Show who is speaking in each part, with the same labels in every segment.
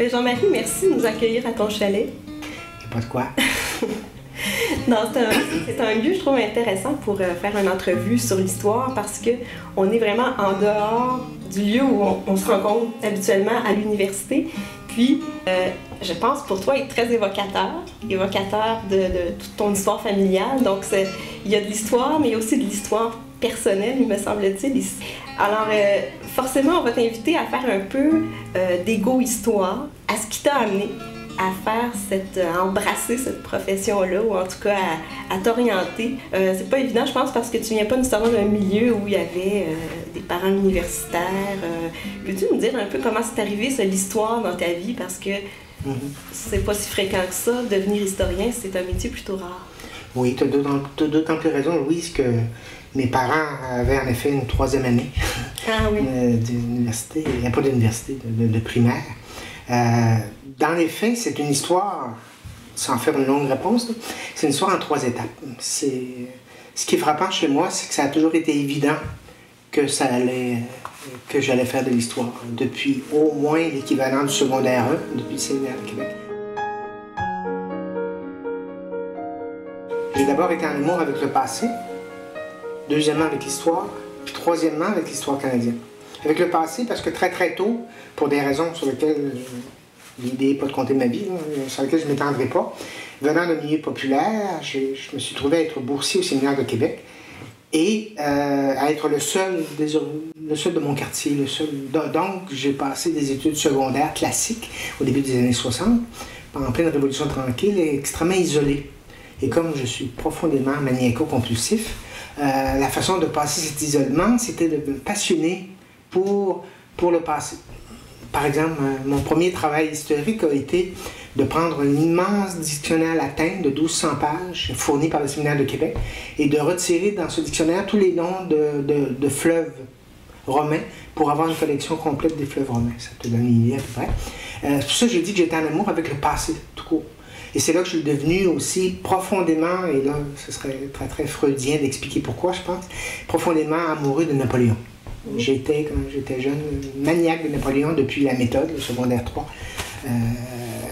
Speaker 1: Jean-Marie, merci de nous accueillir à ton chalet.
Speaker 2: Il n'y a pas de quoi.
Speaker 1: Non, c'est un lieu, je trouve, intéressant pour faire une entrevue sur l'histoire parce qu'on est vraiment en dehors du lieu où on se rencontre habituellement à l'université. Puis, je pense pour toi, il est très évocateur de toute ton histoire familiale. Donc, il y a de l'histoire, mais il y a aussi de l'histoire personnelle, il me semble-t-il. Alors, forcément, on va t'inviter à faire un peu d'égo-histoire à ce qui t'a amené à faire embrasser cette profession-là, ou en tout cas à t'orienter. C'est pas évident, je pense, parce que tu viens pas nécessairement d'un milieu où il y avait des parents universitaires. Peux-tu nous dire un peu comment c'est arrivé, l'histoire dans ta vie? Parce que c'est pas si fréquent que ça. Devenir historien, c'est un métier plutôt rare.
Speaker 2: Oui, tu as d'autant plus raison, Louise, que mes parents avaient en effet une 3e année d'université, pas d'université, de primaire. Dans les faits, c'est une histoire, sans faire une longue réponse, c'est une histoire en 3 étapes. Ce qui est frappant chez moi, c'est que ça a toujours été évident que j'allais faire de l'histoire, depuis au moins l'équivalent du secondaire 1, depuis le séminaire de Québec. J'ai d'abord été en amour avec le passé, deuxièmement avec l'histoire, puis troisièmement avec l'histoire canadienne. Avec le passé, parce que très très tôt, pour des raisons sur lesquelles l'idée n'est pas de compter ma vie, sur lesquelles je ne m'étendrai pas, venant d'un milieu populaire, je me suis trouvé à être boursier au séminaire de Québec et à être le seul de mon quartier. Donc, j'ai passé des études secondaires classiques au début des années 60, en pleine révolution tranquille et extrêmement isolé. Et comme je suis profondément maniaco-compulsif, la façon de passer cet isolement, c'était de me passionner pour le passé. Par exemple, mon premier travail historique a été de prendre un immense dictionnaire latin de 1200 pages, fourni par le séminaire de Québec, et de retirer dans ce dictionnaire tous les noms de fleuves romains pour avoir une collection complète des fleuves romains. Ça te donne une idée à peu près. C'est pour ça que j'ai dit que j'étais en amour avec le passé, tout court. Et c'est là que je suis devenu aussi profondément, et là, ce serait très très freudien d'expliquer pourquoi, je pense, profondément amoureux de Napoléon. J'étais, quand j'étais jeune, maniaque de Napoléon depuis la méthode, le secondaire 3.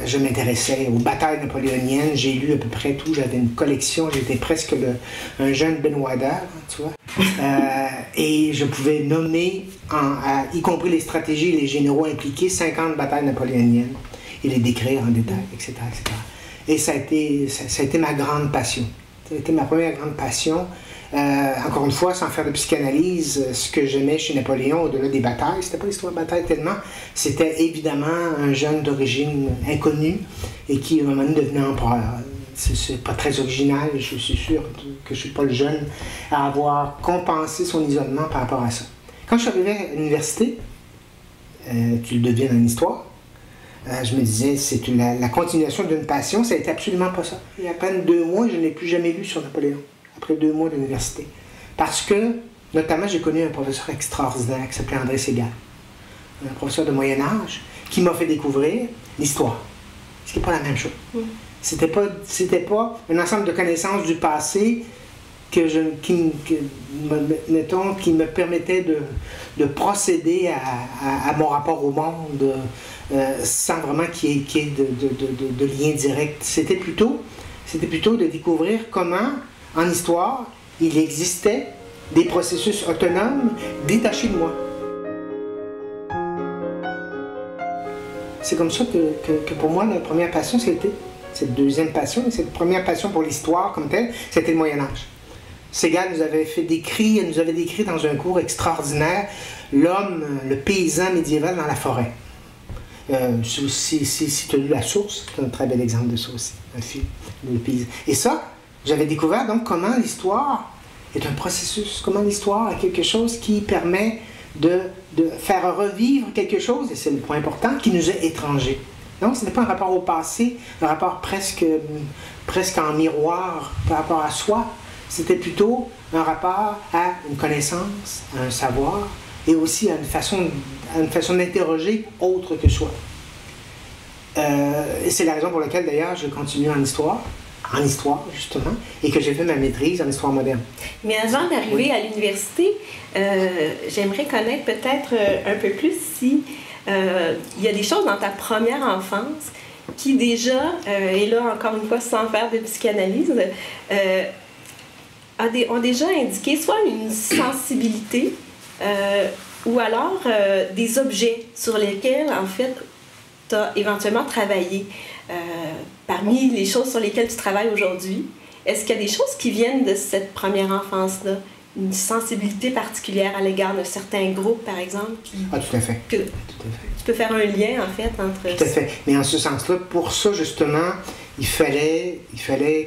Speaker 2: Je m'intéressais aux batailles napoléoniennes, j'ai lu à peu près tout, j'avais une collection, j'étais presque un jeune Benoît d'Or, tu vois. Et je pouvais nommer, y compris les stratégies et les généraux impliqués, 50 batailles napoléoniennes et les décrire en détail, etc., etc. Et ça a été ma grande passion. Ça a été ma première grande passion. Encore une fois, sans faire de psychanalyse, ce que j'aimais chez Napoléon, au-delà des batailles, c'était pas l'histoire de bataille tellement, c'était évidemment un jeune d'origine inconnue et qui, à un moment donné, devenait empereur. C'est pas très original, je suis sûr que je suis pas le jeune à avoir compensé son isolement par rapport à ça. Quand je suis arrivé à l'université, tu le deviens en histoire, je me disais, c'est la continuation d'une passion, ça a été absolument pas ça. Il y a à peine 2 mois, je n'ai plus jamais lu sur Napoléon. Après 2 mois d'université. Parce que, notamment, j'ai connu un professeur extraordinaire qui s'appelait André Segal, un professeur de Moyen-Âge, qui m'a fait découvrir l'histoire. Ce qui n'est pas la même chose. C'était pas un ensemble de connaissances du passé qui me permettait de procéder à mon rapport au monde sans vraiment qu'il y ait de lien direct. C'était plutôt de découvrir comment en histoire, il existait des processus autonomes détachés de moi. C'est comme ça que pour moi, la première passion, c'était cette deuxième passion, cette première passion pour l'histoire comme telle, c'était le Moyen-Âge. Segal nous avait décrit dans un cours extraordinaire l'homme, le paysan médiéval dans la forêt. Si tu as lu La Source, c'est un très bel exemple de ça aussi, un film, le paysan. Et ça, j'avais découvert donc comment l'histoire est un processus, comment l'histoire est quelque chose qui permet de faire revivre quelque chose, et c'est le point important, qui nous est étranger. Donc ce n'est pas un rapport au passé, un rapport presque en miroir par rapport à soi, c'était plutôt un rapport à une connaissance, à un savoir, et aussi à une façon d'interroger autre que soi. Et c'est la raison pour laquelle d'ailleurs je continue en histoire justement, et que j'ai fait ma maîtrise en histoire moderne.
Speaker 1: Mais avant d'arriver à l'université, j'aimerais connaître peut-être un peu plus si il y a des choses dans ta première enfance qui déjà, et là encore une fois sans faire de psychanalyse, ont déjà indiqué soit une sensibilité ou alors des objets sur lesquels en fait tu as éventuellement travaillé. Parmi les choses sur lesquelles tu travailles aujourd'hui, est-ce qu'il y a des choses qui viennent de cette première enfance-là? Une sensibilité particulière à l'égard de certains groupes, par exemple?
Speaker 2: Ah, tout à fait.
Speaker 1: Tout à fait. Tu peux faire un lien, en fait, entre...
Speaker 2: Tout à fait. Mais en ce sens-là, pour ça, justement, il fallait,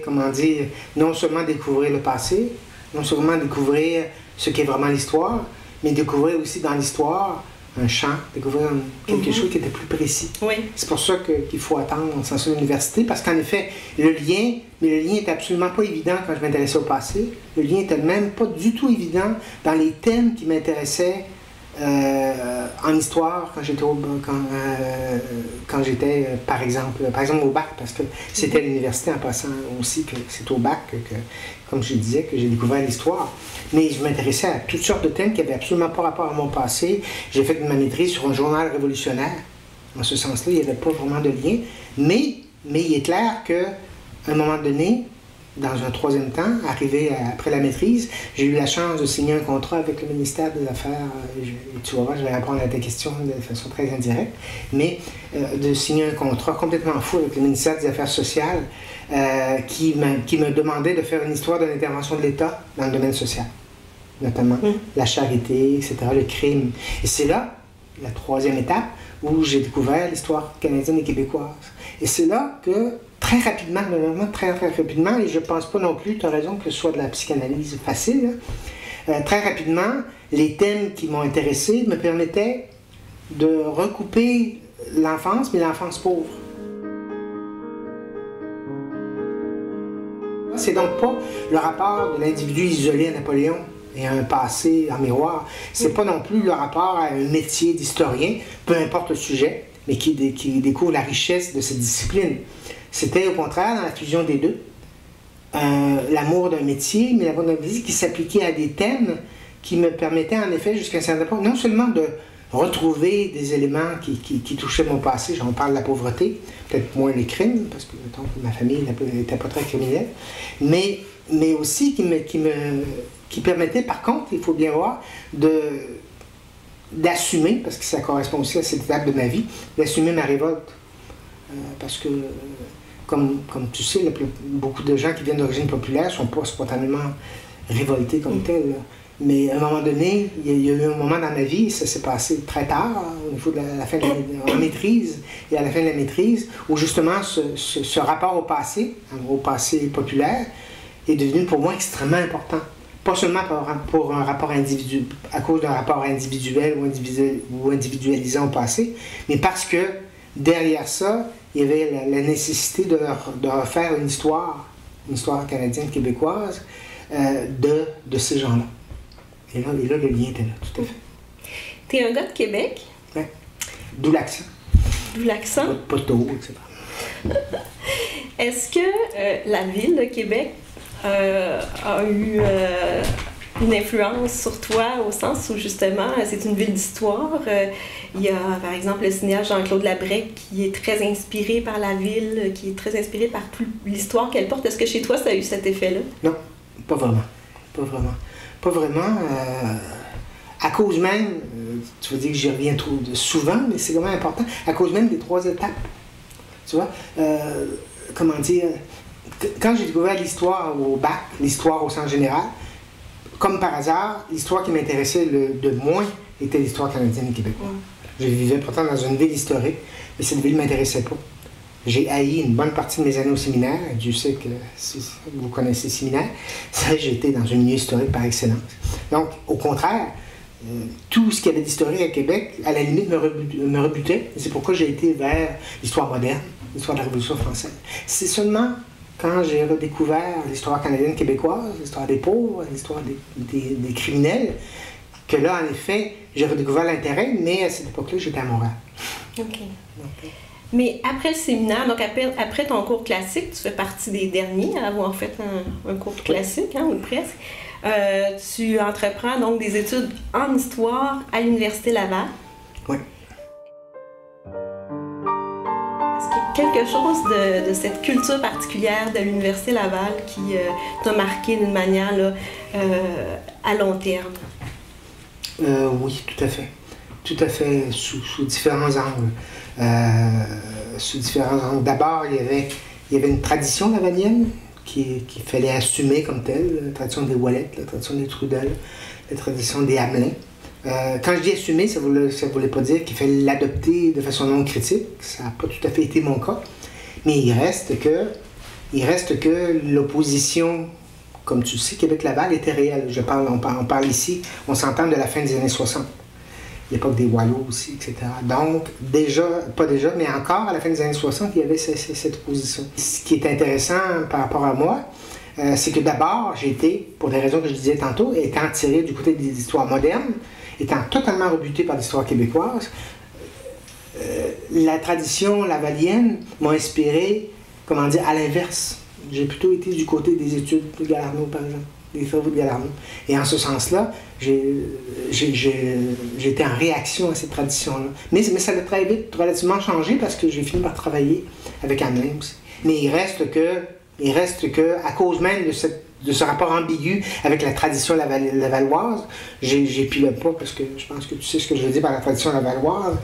Speaker 2: comment dire, non seulement découvrir le passé, non seulement découvrir ce qu'est vraiment l'histoire, mais découvrir aussi dans l'histoire un champ, découvrir quelque chose qui était plus précis.
Speaker 1: Oui.
Speaker 2: C'est pour ça qu'il faut attendre en sens de l'université, parce qu'en effet, le lien est absolument pas évident quand je m'intéressais au passé. Le lien était même pas du tout évident dans les thèmes qui m'intéressaient en histoire quand j'étais par exemple au bac, parce que c'était à l'université en passant aussi que c'est au bac que, comme je disais, que j'ai découvert l'histoire. Mais je m'intéressais à toutes sortes de thèmes qui n'avaient absolument pas rapport à mon passé. J'ai fait ma maîtrise sur un journal révolutionnaire. En ce sens-là, il n'y avait pas vraiment de lien. Mais il est clair qu'à un moment donné, dans un troisième temps, arrivé après la maîtrise, j'ai eu la chance de signer un contrat avec le ministère des Affaires, tu vas voir, je vais répondre à ta question de façon très indirecte, mais de signer un contrat complètement fou avec le ministère des Affaires sociales qui me demandait de faire une histoire de l'intervention de l'État dans le domaine social, notamment la charité, etc., le crime. Et c'est là, la troisième étape, où j'ai découvert l'histoire canadienne et québécoise. Et c'est là que très rapidement, vraiment très rapidement, et je ne pense pas non plus, tu as raison, que ce soit de la psychanalyse facile, très rapidement, les thèmes qui m'ont intéressé me permettaient de recouper l'enfance, mais l'enfance pauvre. C'est donc pas le rapport de l'individu isolé à Napoléon et à un passé en miroir. C'est pas non plus le rapport à un métier d'historien, peu importe le sujet, mais qui découvre la richesse de cette discipline. C'était au contraire, dans la fusion des deux, l'amour d'un métier, mais l'amour d'un métier qui s'appliquait à des thèmes qui me permettaient en effet, jusqu'à un certain point, non seulement de retrouver des éléments qui touchaient mon passé, j'en parle de la pauvreté, peut-être moins les crimes, parce que mettons, ma famille n'était pas très criminelle, mais aussi qui permettait par contre, il faut bien voir, d'assumer, parce que ça correspond aussi à cette étape de ma vie, d'assumer ma révolte. Parce que, comme tu sais, beaucoup de gens qui viennent d'origine populaire ne sont pas spontanément révoltés comme tels. Mais à un moment donné, il y a eu un moment dans ma vie, ça s'est passé très tard, au niveau de la fin de la maîtrise, et à la fin de la maîtrise, où justement ce rapport au passé populaire, est devenu pour moi extrêmement important. Pas seulement pour un rapport individuel, à cause d'un rapport individuel ou individualisant au passé, mais parce que derrière ça, il y avait la nécessité de refaire une histoire canadienne, québécoise, de ces gens-là. Et là, le lien était là, tout à fait.
Speaker 1: T'es un gars de Québec?
Speaker 2: Oui. D'où l'accent.
Speaker 1: D'où l'accent?
Speaker 2: Pas tôt, etc.
Speaker 1: Est-ce que la ville de Québec a eu une influence sur toi au sens où justement c'est une ville d'histoire? Il y a par exemple le cinéaste Jean-Claude Labrec qui est très inspiré par la ville, qui est très inspiré par toute l'histoire qu'elle porte. Est-ce que chez toi ça a eu cet effet-là?
Speaker 2: Non, pas vraiment. Pas vraiment. À cause même, tu vas dire que j'y reviens trop souvent, mais c'est quand même important, à cause même des 3 étapes. Tu vois, comment dire, quand j'ai découvert l'histoire au bac, l'histoire au sens général, comme par hasard, l'histoire qui m'intéressait de moins était l'histoire canadienne et québécoise. Je vivais pourtant dans une ville historique, mais cette ville ne m'intéressait pas. J'ai haï une bonne partie de mes années au séminaire. Dieu sait que si vous connaissez le séminaire, j'étais dans un milieu historique par excellence. Donc, au contraire, tout ce qu'il y avait d'historique à Québec, à la limite, me rebutait. C'est pourquoi j'ai été vers l'histoire moderne, l'histoire de la Révolution française. C'est seulement quand j'ai redécouvert l'histoire canadienne québécoise, l'histoire des pauvres, l'histoire des criminels, que là, en effet, j'ai redécouvert l'intérêt, mais à cette époque-là, j'étais à Montréal.
Speaker 1: OK. Mais après le séminaire, donc après ton cours classique, tu fais partie des derniers à avoir fait un cours classique, hein, ou presque. Tu entreprends donc des études en histoire à l'Université Laval.
Speaker 2: Oui.
Speaker 1: quelque chose de cette culture particulière de l'Université Laval qui t'a marqué d'une manière là, à long terme?
Speaker 2: Oui, tout à fait. Tout à fait, sous différents angles. D'abord, il y avait une tradition lavalienne qu'il fallait assumer comme telle, la tradition des Ouellette, la tradition des Trudel, la tradition des Hamelin. Quand je dis assumer, ça voulait pas dire qu'il fallait l'adopter de façon non critique. Ça n'a pas tout à fait été mon cas. Mais il reste que l'opposition, comme tu le sais, Québec-Laval était réelle. On parle ici, on s'entend de la fin des années 60. L'époque des Wallows aussi, etc. Donc, mais encore à la fin des années 60, il y avait cette opposition. Ce qui est intéressant par rapport à moi, c'est que d'abord, j'ai été, pour des raisons que je disais tantôt, étant tiré du côté des histoires modernes, étant totalement rebuté par l'histoire québécoise, la tradition lavalienne m'a inspiré, comment dire, à l'inverse. J'ai plutôt été du côté des études de Galarno, par exemple, des travaux de Galarno. Et en ce sens-là, j'étais en réaction à cette tradition-là. Mais ça a très vite relativement changé parce que j'ai fini par travailler avec Hamelin aussi. Mais il reste que à cause même de ce rapport ambigu avec la tradition lavalloise, j'épilogue pas parce que je pense que tu sais ce que je veux dire par la tradition lavalloise,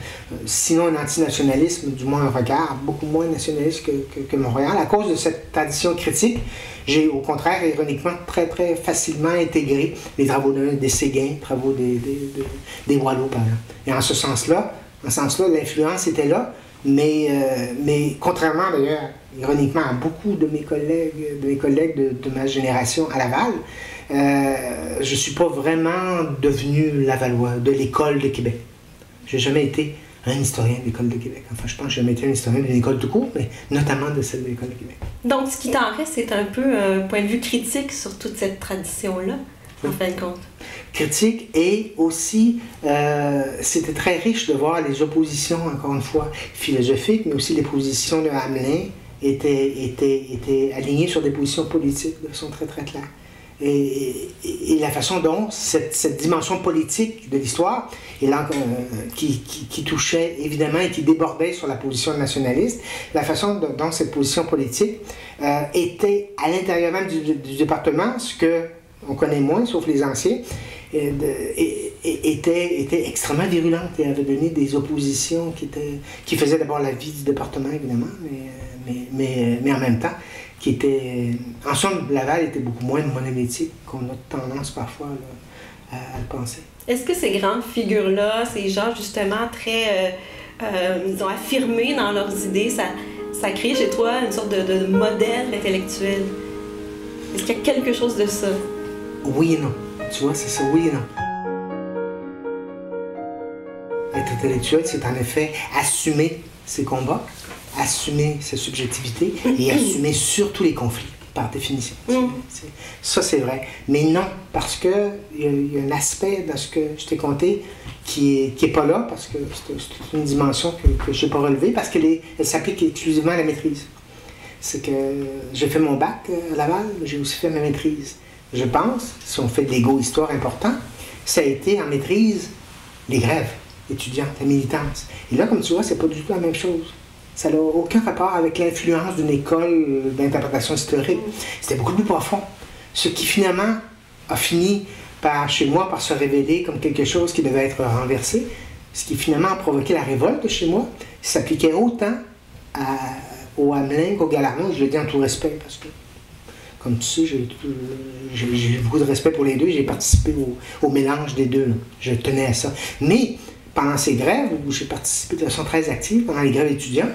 Speaker 2: sinon un antinationalisme, du moins un regard beaucoup moins nationaliste que Montréal. À cause de cette tradition critique, j'ai au contraire, ironiquement, très très facilement intégré les travaux des Séguin, les travaux des Wallows, par exemple. Et en ce sens-là, l'influence était là, mais contrairement d'ailleurs, ironiquement, à beaucoup de mes collègues de ma génération à Laval, je ne suis pas vraiment devenu Lavallois, de l'École de Québec. Je n'ai jamais été un historien de l'École de Québec. Enfin, je pense que j'ai jamais été un historien de l'École tout court, mais notamment de celle de l'École de Québec.
Speaker 1: Donc, ce qui t'en reste, c'est un peu un point de vue critique sur toute cette tradition-là, en fin de compte.
Speaker 2: Critique et aussi, c'était très riche de voir les oppositions, encore une fois, philosophiques, mais aussi les positions de Hamelin étaient alignées sur des positions politiques de façon très très claire. Et la façon dont cette dimension politique de l'histoire, et là, qui touchait évidemment et qui débordait sur la position nationaliste, la façon dont cette position politique était à l'intérieur même du département, ce qu'on connaît moins, sauf les anciens, était extrêmement virulente et avait donné des oppositions qui faisaient d'abord la vie du département, évidemment, mais en même temps, qui était... En somme, Laval était beaucoup moins monolithique qu'on a tendance parfois là, à le penser.
Speaker 1: Est-ce que ces grandes figures-là, ces gens justement très, disons, affirmés dans leurs idées, ça crée chez toi une sorte de modèle intellectuel? Est-ce qu'il y a quelque chose de ça?
Speaker 2: Oui et non. Tu vois, c'est ça, oui et non. Être intellectuel, c'est en effet assumer ses combats, assumer sa subjectivité et assumer surtout les conflits, par définition. Ça, c'est vrai. Mais non, parce qu'il y a un aspect dans ce que je t'ai conté qui est pas là, parce que c'est une dimension que je n'ai pas relevée, parce qu'elle s'applique exclusivement à la maîtrise. C'est que j'ai fait mon bac à Laval, mais j'ai aussi fait ma maîtrise. Je pense, si on fait de l'égo-histoire important, ça a été en maîtrise les grèves étudiantes, la militance. Et là, comme tu vois, c'est pas du tout la même chose. Ça n'a aucun rapport avec l'influence d'une école d'interprétation historique. C'était beaucoup plus profond. Ce qui finalement a fini chez moi par se révéler comme quelque chose qui devait être renversé, ce qui finalement a provoqué la révolte chez moi, s'appliquait autant au Hamelin qu'au Galarno, je le dis en tout respect, parce que comme tu sais, j'ai beaucoup de respect pour les deux, j'ai participé au mélange des deux. Là. Je tenais à ça. Mais pendant ces grèves, où j'ai participé de façon très active, pendant les grèves étudiantes,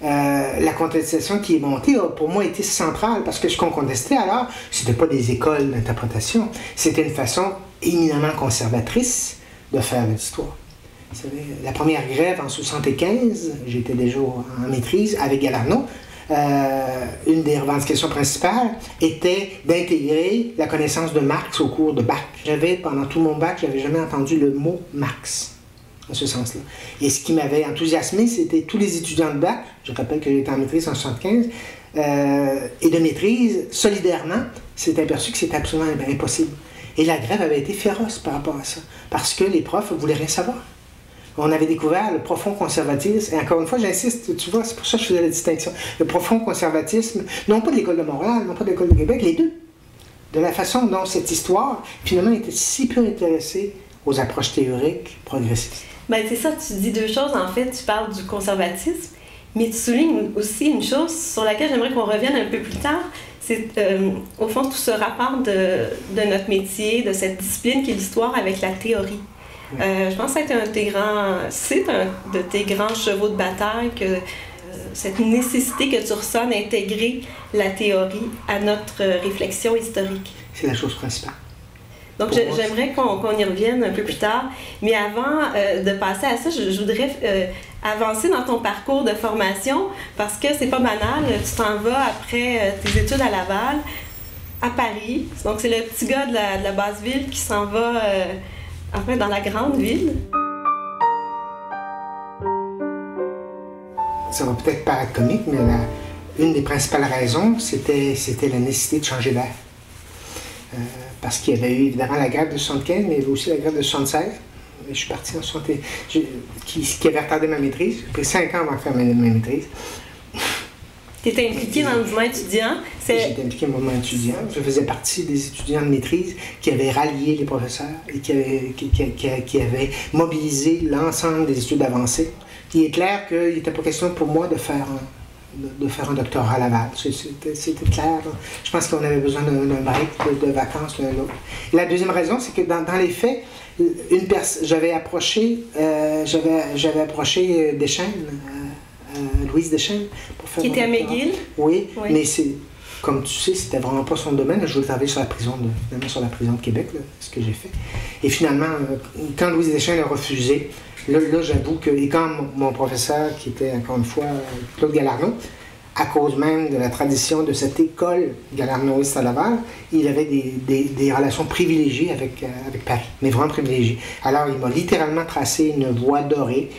Speaker 2: la contestation qui est montée a pour moi été centrale, parce que ce qu'on contestait alors, c'était pas des écoles d'interprétation, c'était une façon éminemment conservatrice de faire l'histoire. Vous savez, la première grève en 1975, j'étais déjà en maîtrise avec Galarno, une des revendications principales était d'intégrer la connaissance de Marx au cours de bac. Pendant tout mon bac, j'avais jamais entendu le mot Marx, en ce sens-là. Et ce qui m'avait enthousiasmé, c'était tous les étudiants de bac, je rappelle que j'étais en maîtrise en 1975, et de maîtrise, solidairement, s'étaient aperçus que c'était absolument impossible. Et la grève avait été féroce par rapport à ça, parce que les profs ne voulaient rien savoir. on avait découvert le profond conservatisme, et encore une fois, j'insiste, tu vois, c'est pour ça que je faisais la distinction. Le profond conservatisme, non pas de l'École de Montréal, non pas de l'École de Québec, les deux. De la façon dont cette histoire, finalement, était si peu intéressée aux approches théoriques progressistes.
Speaker 1: Ben, c'est ça, tu dis deux choses, en fait. Tu parles du conservatisme, mais tu soulignes aussi une chose sur laquelle j'aimerais qu'on revienne un peu plus tard. C'est, au fond, tout ce rapport de notre métier, de cette discipline qui est l'histoire avec la théorie. Je pense que c'est un de tes grands chevaux de bataille, que cette nécessité que tu ressens d'intégrer la théorie à notre réflexion historique.
Speaker 2: C'est la chose principale.
Speaker 1: Donc, j'aimerais qu'on y revienne un peu plus tard. Mais avant de passer à ça, je voudrais avancer dans ton parcours de formation parce que c'est pas banal. Tu t'en vas après tes études à Laval, à Paris. Donc, c'est le petit gars de la basse ville qui s'en va enfin dans la grande ville.
Speaker 2: Ça va peut-être paraître comique, mais une des principales raisons, c'était la nécessité de changer d'air. Parce qu'il y avait eu évidemment la grève de 75, mais il y avait aussi la grève de 76. Je suis parti en 71, qui avait retardé ma maîtrise. J'ai pris 5 ans avant de faire ma maîtrise.
Speaker 1: Tu étais impliqué dans le mouvement étudiant?
Speaker 2: J'étais impliqué dans le mouvement étudiant. Je faisais partie des étudiants de maîtrise qui avaient rallié les professeurs et qui avaient mobilisé l'ensemble des études avancées. Il est clair qu'il n'était pas question pour moi de faire un doctorat à Laval. C'était clair. Je pense qu'on avait besoin d'un break, de vacances l'un l'autre. La deuxième raison, c'est que dans les faits, j'avais approché Deschênes, Louise Deschênes, pour faire.
Speaker 1: Qui était à McGill?
Speaker 2: Oui, mais comme tu sais, c'était vraiment pas son domaine. Je voulais travailler sur la prison de Québec, là, ce que j'ai fait. Et finalement, quand Louise Deschênes a refusé, là j'avoue que, et quand mon professeur, qui était encore une fois Claude Galarno, à cause même de la tradition de cette école galarnoïste à Laval, il avait des relations privilégiées avec Paris, mais vraiment privilégiées. Alors il m'a littéralement tracé une voie dorée,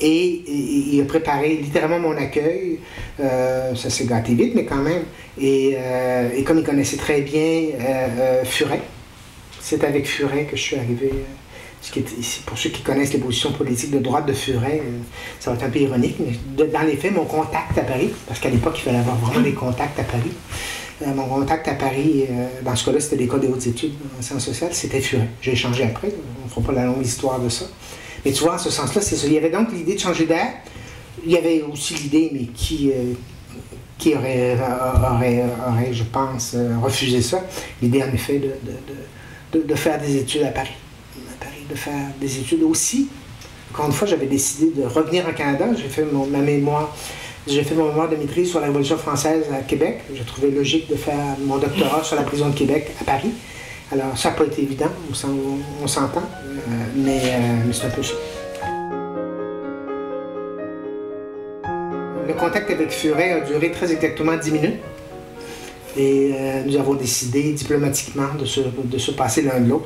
Speaker 2: et il a préparé littéralement mon accueil. Ça s'est gâté vite, mais quand même. Et comme il connaissait très bien Furet, c'est avec Furet que je suis arrivé. Pour ceux qui connaissent les positions politiques de droite de Furet, ça va être un peu ironique, mais dans les faits, mon contact à Paris, parce qu'à l'époque, il fallait avoir vraiment des contacts à Paris, mon contact à Paris, dans ce cas-là, c'était l'École des hautes études en sciences sociales, c'était Furet. J'ai échangé après, on ne fera pas la longue histoire de ça. Mais tu vois, en ce sens-là, c'est ça. Il y avait donc l'idée de changer d'air. Il y avait aussi l'idée, mais qui aurait, je pense, refusé ça, l'idée en effet de faire des études à Paris. De faire des études aussi. Encore une fois, j'avais décidé de revenir en Canada. J'ai fait mon mémoire de maîtrise sur la Révolution française à Québec. J'ai trouvé logique de faire mon doctorat sur la prison de Québec à Paris. Alors, ça n'a pas été évident, on s'entend, mais c'est un peu ça. Le contact avec Furet a duré très exactement 10 minutes. Et nous avons décidé diplomatiquement de se passer l'un de l'autre.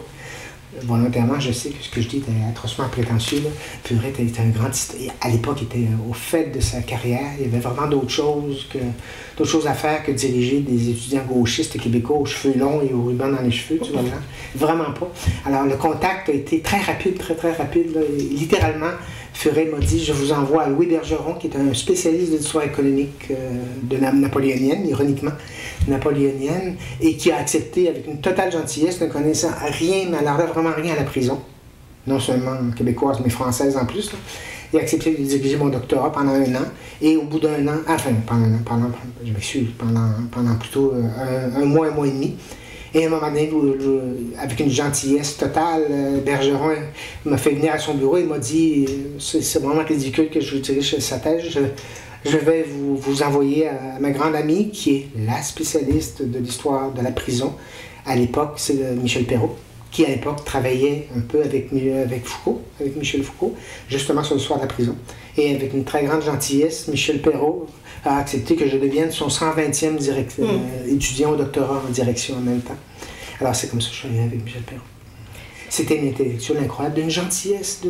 Speaker 2: Volontairement, je sais que ce que je dis était atrocement prétentieux. Furet était un grand historien. À l'époque, il était au fait de sa carrière. Il y avait vraiment d'autres choses à faire que diriger des étudiants gauchistes québécois aux cheveux longs et aux rubans dans les cheveux, tu vois là. Vraiment pas. Alors, le contact a été très rapide, très rapide. Là. Littéralement, Furet m'a dit « Je vous envoie à Louis Bergeron, qui est un spécialiste de l'histoire économique napoléonienne, ironiquement, napoléonienne, et qui a accepté avec une totale gentillesse, ne connaissant rien, mais alors là, vraiment rien à la prison, non seulement québécoise, mais française en plus. Là. Il a accepté de diriger mon doctorat pendant 1 an, et au bout d'1 an, je m'excuse, pendant plutôt un mois et demi, et à un moment donné, avec une gentillesse totale, Bergeron m'a fait venir à son bureau et m'a dit « C'est vraiment ridicule que je vous dirige sa thèse. Je vais vous envoyer à ma grande amie, qui est la spécialiste de l'histoire de la prison. À l'époque, c'est Michel Perrault, qui à l'époque travaillait un peu avec Michel Foucault, justement sur l'histoire de la prison. Et avec une très grande gentillesse, Michel Perrault a accepté que je devienne son 120e étudiant au doctorat en direction en même temps. Alors c'est comme ça que je suis arrivé avec Michel Perrault. C'était une intellectuelle incroyable, d'une gentillesse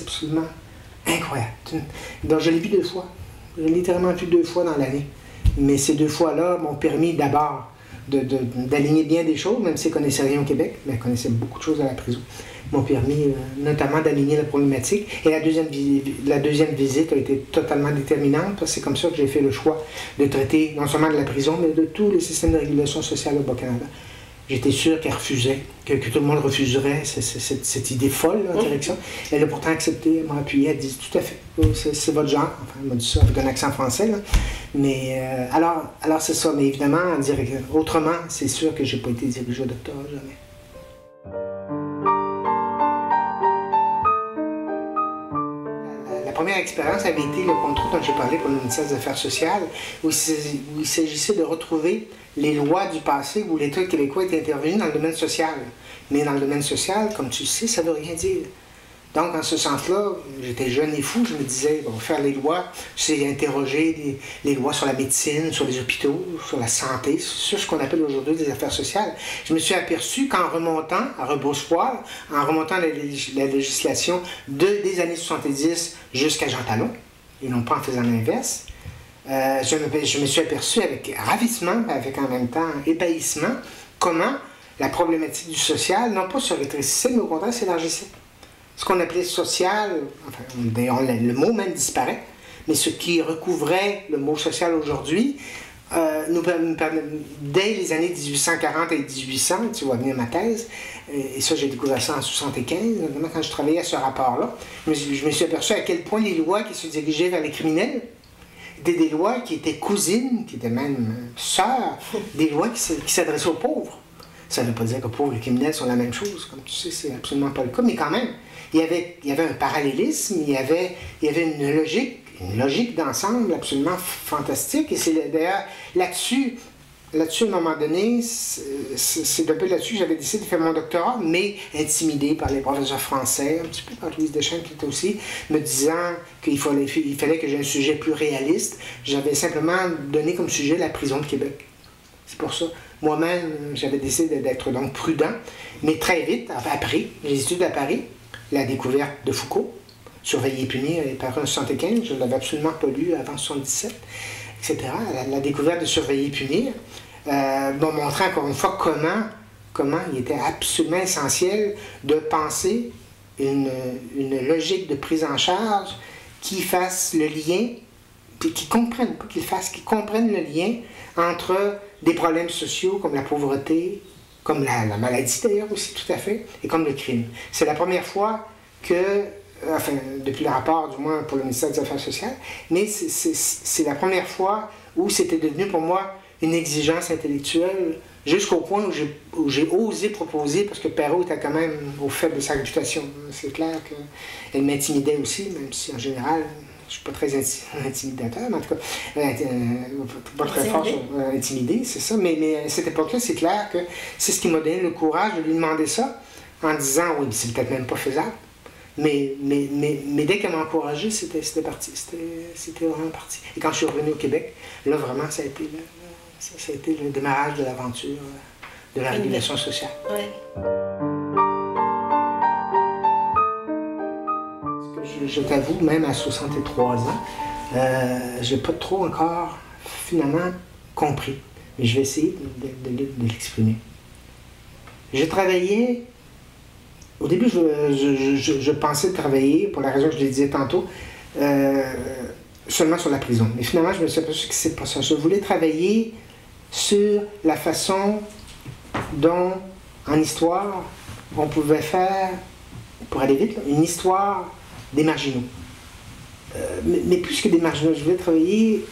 Speaker 2: absolument incroyable. Donc je l'ai vu 2 fois. Je l'ai littéralement vu 2 fois dans l'année. Mais ces 2 fois-là m'ont permis d'abord d'aligner bien des choses, même si elles ne connaissaient rien au Québec, mais elles connaissaient beaucoup de choses à la prison. M'ont permis notamment d'aligner la problématique. Et la deuxième visite a été totalement déterminante, parce que c'est comme ça que j'ai fait le choix de traiter non seulement de la prison, mais de tous les systèmes de régulation sociale au Bas-Canada. J'étais sûr qu'elle refusait, que tout le monde refuserait cette idée folle en direction. Elle a pourtant accepté, elle m'a appuyé, elle dit tout à fait, c'est votre genre. Enfin, elle m'a dit ça avec un accent français. Là. Mais alors c'est ça, mais évidemment, autrement, c'est sûr que j'ai pas été dirigé au doctorat, jamais. La première expérience avait été le contrôle dont j'ai parlé pour le ministère des Affaires sociales, où il s'agissait de retrouver les lois du passé où l'État québécois était intervenu dans le domaine social. Mais dans le domaine social, comme tu le sais, ça ne veut rien dire. Donc, en ce sens-là, j'étais jeune et fou, je me disais, bon, faire les lois, c'est interroger les lois sur la médecine, sur les hôpitaux, sur la santé, sur ce qu'on appelle aujourd'hui des affaires sociales. Je me suis aperçu qu'en remontant, à rebrousse-poil, en remontant la législation des années 70 jusqu'à Jean Talon, et non pas en faisant l'inverse, je me suis aperçu avec ravissement, avec en même temps ébahissement, comment la problématique du social, non pas se rétrécissait, mais au contraire s'élargissait. Ce qu'on appelait social, enfin, d'ailleurs le mot même disparaît, mais ce qui recouvrait le mot social aujourd'hui, dès les années 1840 et 1800, tu vois venir ma thèse, et ça j'ai découvert ça en 1975, notamment quand je travaillais à ce rapport-là, je me suis aperçu à quel point les lois qui se dirigeaient vers les criminels étaient des lois qui étaient cousines, qui étaient même sœurs, des lois qui s'adressaient aux pauvres. Ça ne veut pas dire que pauvres et criminels sont la même chose, comme tu sais, c'est absolument pas le cas, mais quand même, il y avait un parallélisme, il y avait une logique d'ensemble absolument fantastique, et c'est d'ailleurs là-dessus, à un moment donné, c'est un peu là-dessus que j'avais décidé de faire mon doctorat, mais intimidé par les professeurs français, un petit peu par Louise Deschênes qui était aussi, me disant qu'il fallait que j'aie un sujet plus réaliste. J'avais simplement donné comme sujet la prison de Québec. C'est pour ça. Moi-même, j'avais décidé d'être donc prudent, mais très vite, après les études à Paris, la découverte de Foucault, Surveiller et punir, est paru en 1975, je ne l'avais absolument pas lu avant 1977, etc. La découverte de Surveiller et punir, m'ont montré encore une fois comment il était absolument essentiel de penser une logique de prise en charge qui fasse le lien, puis qui comprenne, pas qu'il fasse, qui comprenne le lien entre des problèmes sociaux comme la pauvreté, comme la maladie d'ailleurs aussi tout à fait, et comme le crime. C'est la première fois que, enfin depuis le rapport du moins pour le ministère des Affaires sociales, mais c'est la première fois où c'était devenu pour moi une exigence intellectuelle jusqu'au point où j'ai osé proposer, parce que Perrault était quand même au fait de sa réputation. C'est clair qu'elle m'intimidait aussi, même si en général, je ne suis pas très intimidateur, mais en tout cas, pas très fort sur intimider, c'est ça. Mais à cette époque-là, c'est clair que c'est ce qui m'a donné le courage de lui demander ça, en disant, oui, c'est peut-être même pas faisable. Mais dès qu'elle m'a encouragé, c'était parti. C'était vraiment parti. Et quand je suis revenu au Québec, là, vraiment, ça a été le démarrage de l'aventure de la régulation sociale.
Speaker 1: Ouais.
Speaker 2: Je t'avoue, même à 63 ans, je n'ai pas trop encore finalement compris. Mais je vais essayer de l'exprimer. J'ai travaillé. Au début, je pensais travailler, pour la raison que je le disais tantôt, seulement sur la prison. Mais finalement, je me suis aperçu que c'est pas ça. Je voulais travailler sur la façon dont, en histoire, on pouvait faire, pour aller vite, une histoire des marginaux. Mais plus que des marginaux, je voulais travailler,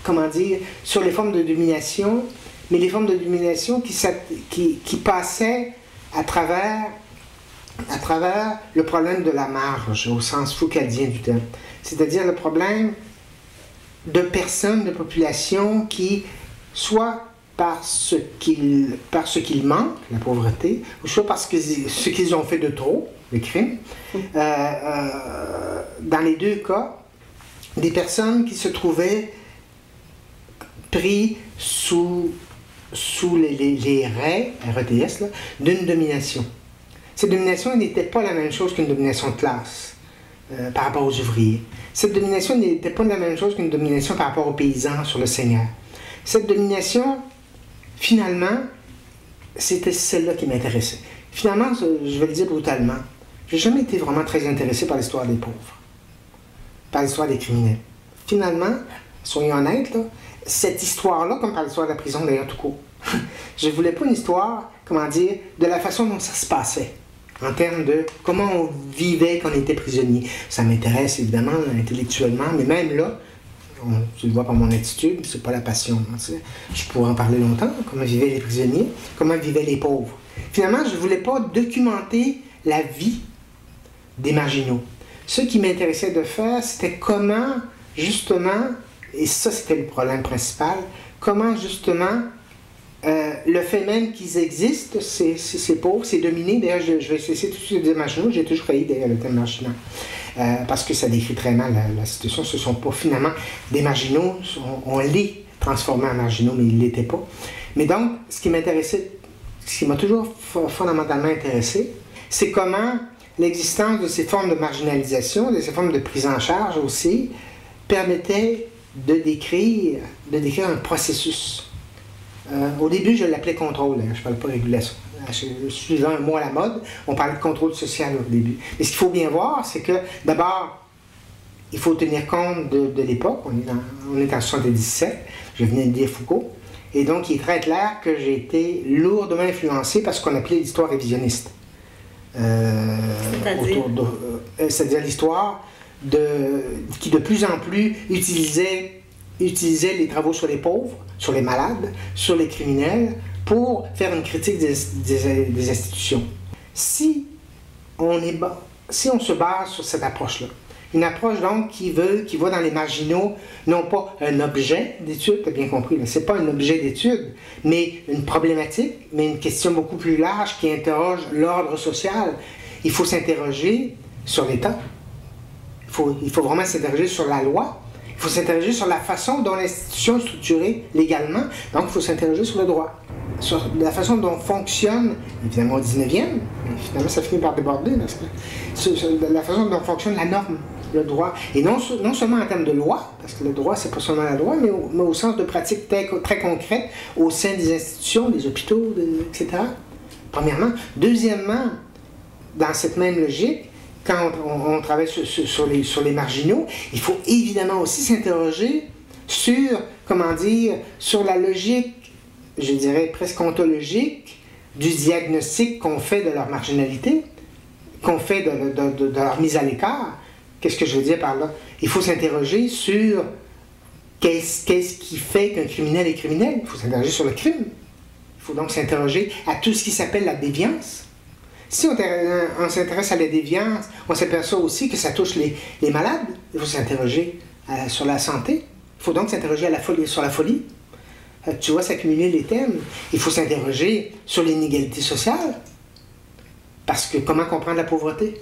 Speaker 2: comment dire, sur les formes de domination, mais les formes de domination qui passaient à travers le problème de la marge, au sens foucaldien du terme. C'est-à-dire le problème de personnes, de populations qui, soit par ce qu'ils manquent, la pauvreté, ou soit parce que ce qu'ils ont fait de trop, le crime, dans les deux cas, des personnes qui se trouvaient pris sous les raies, RETS, d'une domination. Cette domination n'était pas la même chose qu'une domination de classe par rapport aux ouvriers. Cette domination n'était pas la même chose qu'une domination par rapport aux paysans sur le seigneur. Cette domination Finalement, c'était celle-là qui m'intéressait. Finalement, je vais le dire brutalement, j'ai jamais été vraiment très intéressé par l'histoire des pauvres, par l'histoire des criminels. Finalement, soyons honnêtes, là, cette histoire-là, comme par l'histoire de la prison d'ailleurs tout court, je ne voulais pas une histoire, comment dire, de la façon dont ça se passait, en termes de comment on vivait quand on était prisonnier. Ça m'intéresse évidemment intellectuellement, mais même là, tu le vois par mon attitude, c'est pas la passion. Je pourrais en parler longtemps, comment vivaient les prisonniers, comment vivaient les pauvres. Finalement, je ne voulais pas documenter la vie des marginaux. Ce qui m'intéressait de faire, c'était comment, justement, et ça c'était le problème principal, comment justement le fait même qu'ils existent, ces pauvres, ces dominés, d'ailleurs je vais cesser tout de suite de dire marginaux, j'ai toujours failli d'ailleurs le terme marginal. Parce que ça décrit très mal la situation. Ce ne sont pas finalement des marginaux, on les transformait en marginaux, mais ils ne l'étaient pas. Mais donc, ce qui m'intéressait, ce qui m'a toujours fondamentalement intéressé, c'est comment l'existence de ces formes de marginalisation, de ces formes de prise en charge aussi, permettait de décrire un processus. Au début, je l'appelais contrôle, je ne parle pas de régulation. Suivant un mot à la mode, on parlait de contrôle social au début. Mais ce qu'il faut bien voir, c'est que d'abord, il faut tenir compte de l'époque. On est en 1977, je venais de dire Foucault. Et donc, il est très clair que j'ai été lourdement influencé par ce qu'on appelait l'histoire révisionniste. C'est-à-dire l'histoire qui de plus en plus utilisait les travaux sur les pauvres, sur les malades, sur les criminels, pour faire une critique des institutions. Si on se base sur cette approche-là, une approche donc qui va dans les marginaux, non pas un objet d'étude, tu as bien compris, ce n'est pas un objet d'étude, mais une problématique, mais une question beaucoup plus large qui interroge l'ordre social. Il faut s'interroger sur l'État, il faut vraiment s'interroger sur la loi, il faut s'interroger sur la façon dont l'institution est structurée légalement, donc il faut s'interroger sur le droit, sur la façon dont fonctionne, évidemment au 19e, mais finalement ça finit par déborder, sur la façon dont fonctionne la norme, le droit, et non seulement en termes de loi, parce que le droit c'est pas seulement la loi, mais au sens de pratiques très concrètes au sein des institutions, des hôpitaux, etc. Premièrement. Deuxièmement, dans cette même logique, quand on travaille sur les marginaux, il faut évidemment aussi s'interroger sur, sur la logique, je dirais presque ontologique, du diagnostic qu'on fait de leur marginalité, qu'on fait de leur mise à l'écart. Qu'est-ce que je veux dire par là? Il faut s'interroger sur qu'est-ce qui fait qu'un criminel est criminel. Il faut s'interroger sur le crime. Il faut donc s'interroger à tout ce qui s'appelle la déviance. Si on s'intéresse à la déviance, on s'aperçoit aussi que ça touche les malades. Il faut s'interroger sur la santé. Il faut donc s'interroger sur la folie. Tu vois s'accumuler les thèmes. Il faut s'interroger sur l'inégalité sociale. Parce que comment comprendre la pauvreté?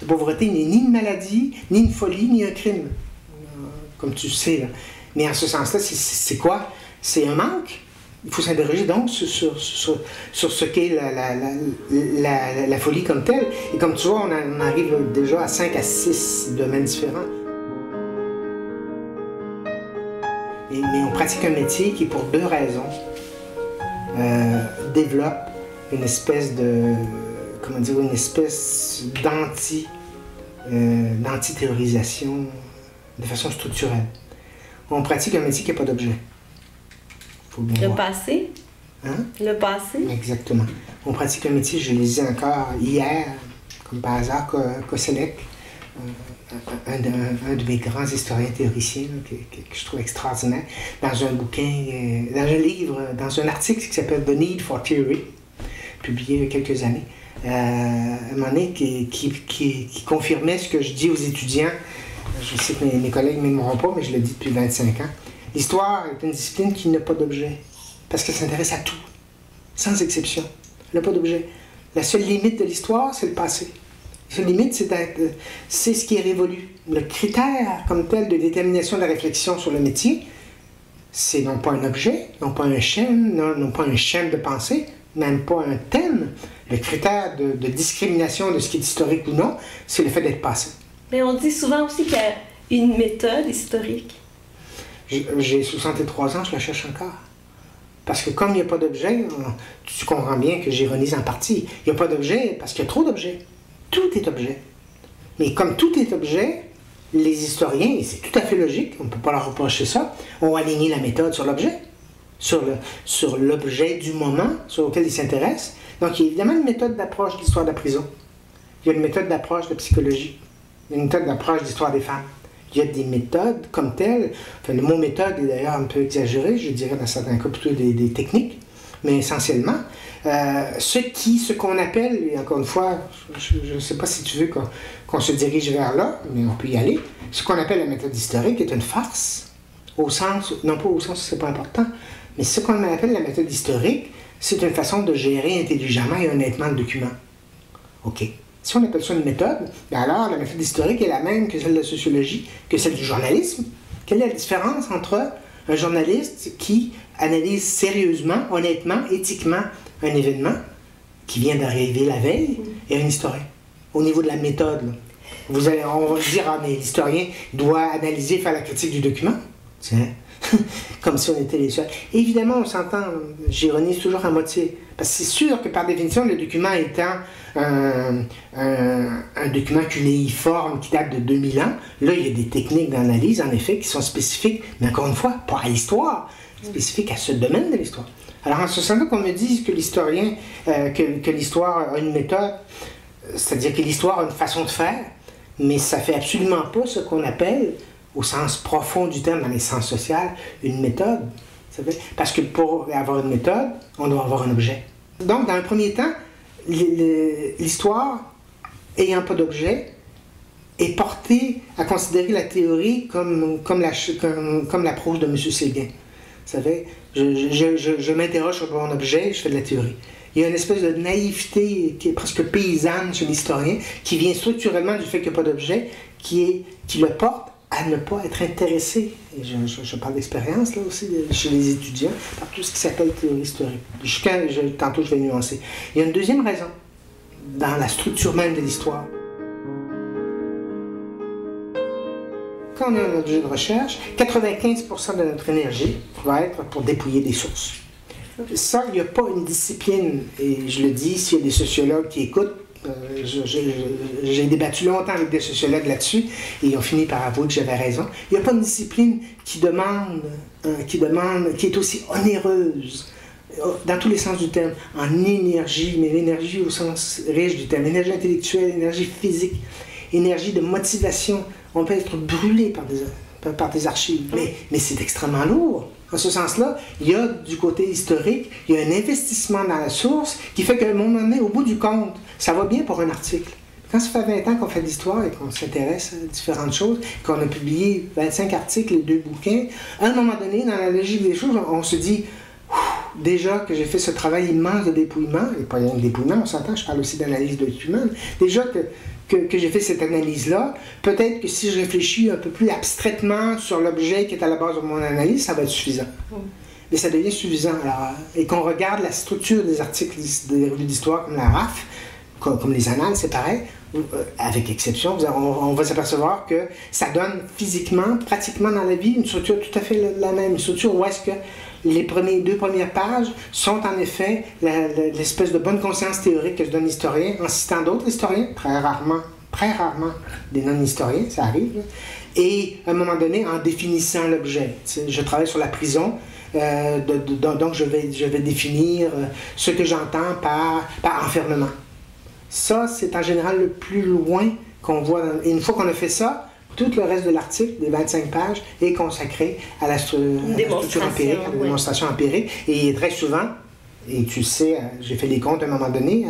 Speaker 2: La pauvreté n'est ni une maladie, ni une folie, ni un crime. Comme tu sais. Là. Mais en ce sens-là, c'est quoi? C'est un manque. Il faut s'interroger donc sur ce qu'est la folie comme telle. Et comme tu vois, on arrive déjà à 5 à 6 domaines différents. Mais on pratique un métier qui, pour deux raisons, développe une espèce d'anti-théorisation de façon structurelle. On pratique un métier qui n'a pas d'objet.
Speaker 1: Le passé?
Speaker 2: Hein?
Speaker 1: Le passé?
Speaker 2: Exactement. On pratique un métier, je le disais encore hier, comme par hasard, Koselleck, un de mes grands historiens théoriciens que je trouve extraordinaire, dans un bouquin, dans un livre, dans un article qui s'appelle The Need for Theory, publié il y a quelques années, à un moment donné, qui confirmait ce que je dis aux étudiants. Je sais que mes collègues ne m'aimeront pas, mais je le dis depuis 25 ans. L'histoire est une discipline qui n'a pas d'objet, parce qu'elle s'intéresse à tout, sans exception. Elle n'a pas d'objet. La seule limite de l'histoire, c'est le passé. La seule limite, c'est ce qui est révolu. Le critère comme tel de détermination de la réflexion sur le métier, c'est non pas un objet, non pas un schème, non pas un schème de pensée, même pas un thème. Le critère de discrimination de ce qui est historique ou non, c'est le fait d'être passé.
Speaker 1: Mais on dit souvent aussi qu'il y a une méthode historique.
Speaker 2: J'ai 63 ans, je la cherche encore. Parce que comme il n'y a pas d'objet, tu comprends bien que j'ironise en partie. Il n'y a pas d'objet parce qu'il y a trop d'objets. Tout est objet. Mais comme tout est objet, les historiens, et c'est tout à fait logique, on ne peut pas leur reprocher ça, ont aligné la méthode sur l'objet, sur l'objet du moment sur lequel ils s'intéressent. Donc il y a évidemment une méthode d'approche de l'histoire de la prison. Il y a une méthode d'approche de psychologie. Il y a une méthode d'approche d'histoire des femmes. Il y a des méthodes comme telles. Enfin, le mot méthode est d'ailleurs un peu exagéré, je dirais dans certains cas plutôt des techniques, mais essentiellement, ce qu'on appelle, et encore une fois, je ne sais pas si tu veux qu'on se dirige vers là, mais on peut y aller, ce qu'on appelle la méthode historique est une farce, au sens, non pas au sens où c'est pas important, mais ce qu'on appelle la méthode historique, c'est une façon de gérer intelligemment et honnêtement le document. OK. Si on appelle ça une méthode, bien alors la méthode historique est la même que celle de la sociologie, que celle du journalisme. Quelle est la différence entre un journaliste qui analyse sérieusement, honnêtement, éthiquement un événement qui vient d'arriver la veille et un historien? Au niveau de la méthode, là. On va dire, ah, mais l'historien doit analyser, faire la critique du document. Tiens, comme si on était les seuls. Et évidemment, on s'entend, j'ironise toujours à moitié. Parce que c'est sûr que par définition, le document étant un document cunéiforme qui date de 2000 ans, là, il y a des techniques d'analyse, en effet, qui sont spécifiques, mais encore une fois, pas à l'histoire, spécifiques à ce domaine de l'histoire. Alors, en ce sens-là, qu'on me dise que l'historien, que l'histoire a une méthode, c'est-à-dire que l'histoire a une façon de faire, mais ça fait absolument pas ce qu'on appelle, au sens profond du terme, dans les sciences sociales, une méthode. Parce que pour avoir une méthode, on doit avoir un objet. Donc, dans un premier temps, l'histoire, ayant pas d'objet, est portée à considérer la théorie comme l'approche de M. Séguin. Vous savez, je m'interroge sur mon objet, je fais de la théorie. Il y a une espèce de naïveté qui est presque paysanne chez l'historien, qui vient structurellement du fait qu'il n'y a pas d'objet, qui le porte à ne pas être intéressé, et je parle d'expérience là aussi chez les étudiants, par tout ce qui s'appelle théorie historique. Tantôt je vais nuancer. Il y a une deuxième raison, dans la structure même de l'histoire. Quand on a un objet de recherche, 95% de notre énergie va être pour dépouiller des sources. Ça, il n'y a pas une discipline, et je le dis, s'il y a des sociologues qui écoutent, j'ai débattu longtemps avec des sociologues là-dessus et ils ont fini par avouer que j'avais raison. Il n'y a pas une discipline qui est aussi onéreuse, dans tous les sens du terme, en énergie, mais l'énergie au sens riche du terme, énergie intellectuelle, énergie physique, énergie de motivation. On peut être brûlé par des archives, mais c'est extrêmement lourd. En ce sens-là, il y a du côté historique, il y a un investissement dans la source qui fait qu'à un moment donné, au bout du compte, ça va bien pour un article. Quand ça fait 20 ans qu'on fait de l'histoire et qu'on s'intéresse à différentes choses, qu'on a publié 25 articles et 2 bouquins, à un moment donné, dans la logique des choses, on se dit déjà que j'ai fait ce travail immense de dépouillement, et pas rien de dépouillement, on s'entend, je parle aussi d'analyse de l'humain, déjà que j'ai fait cette analyse-là, peut-être que si je réfléchis un peu plus abstraitement sur l'objet qui est à la base de mon analyse, ça va être suffisant. Mais ça devient suffisant. Alors, et qu'on regarde la structure des articles des revues d'histoire comme la RAF, comme les annales, c'est pareil, avec exception, on va s'apercevoir que ça donne physiquement, pratiquement dans la vie, une structure tout à fait la même. Une structure où est-ce que les deux premières pages sont en effet l'espèce de bonne conscience théorique que se donne l'historien en citant d'autres historiens, très rarement des non-historiens, ça arrive, et à un moment donné en définissant l'objet. Je travaille sur la prison, donc je vais définir ce que j'entends par enfermement. Ça, c'est en général le plus loin qu'on voit. Et une fois qu'on a fait ça, tout le reste de l'article, des 25 pages, est consacré à la structure empirique, à la démonstration empirique. Et très souvent, et tu sais, j'ai fait les comptes à un moment donné,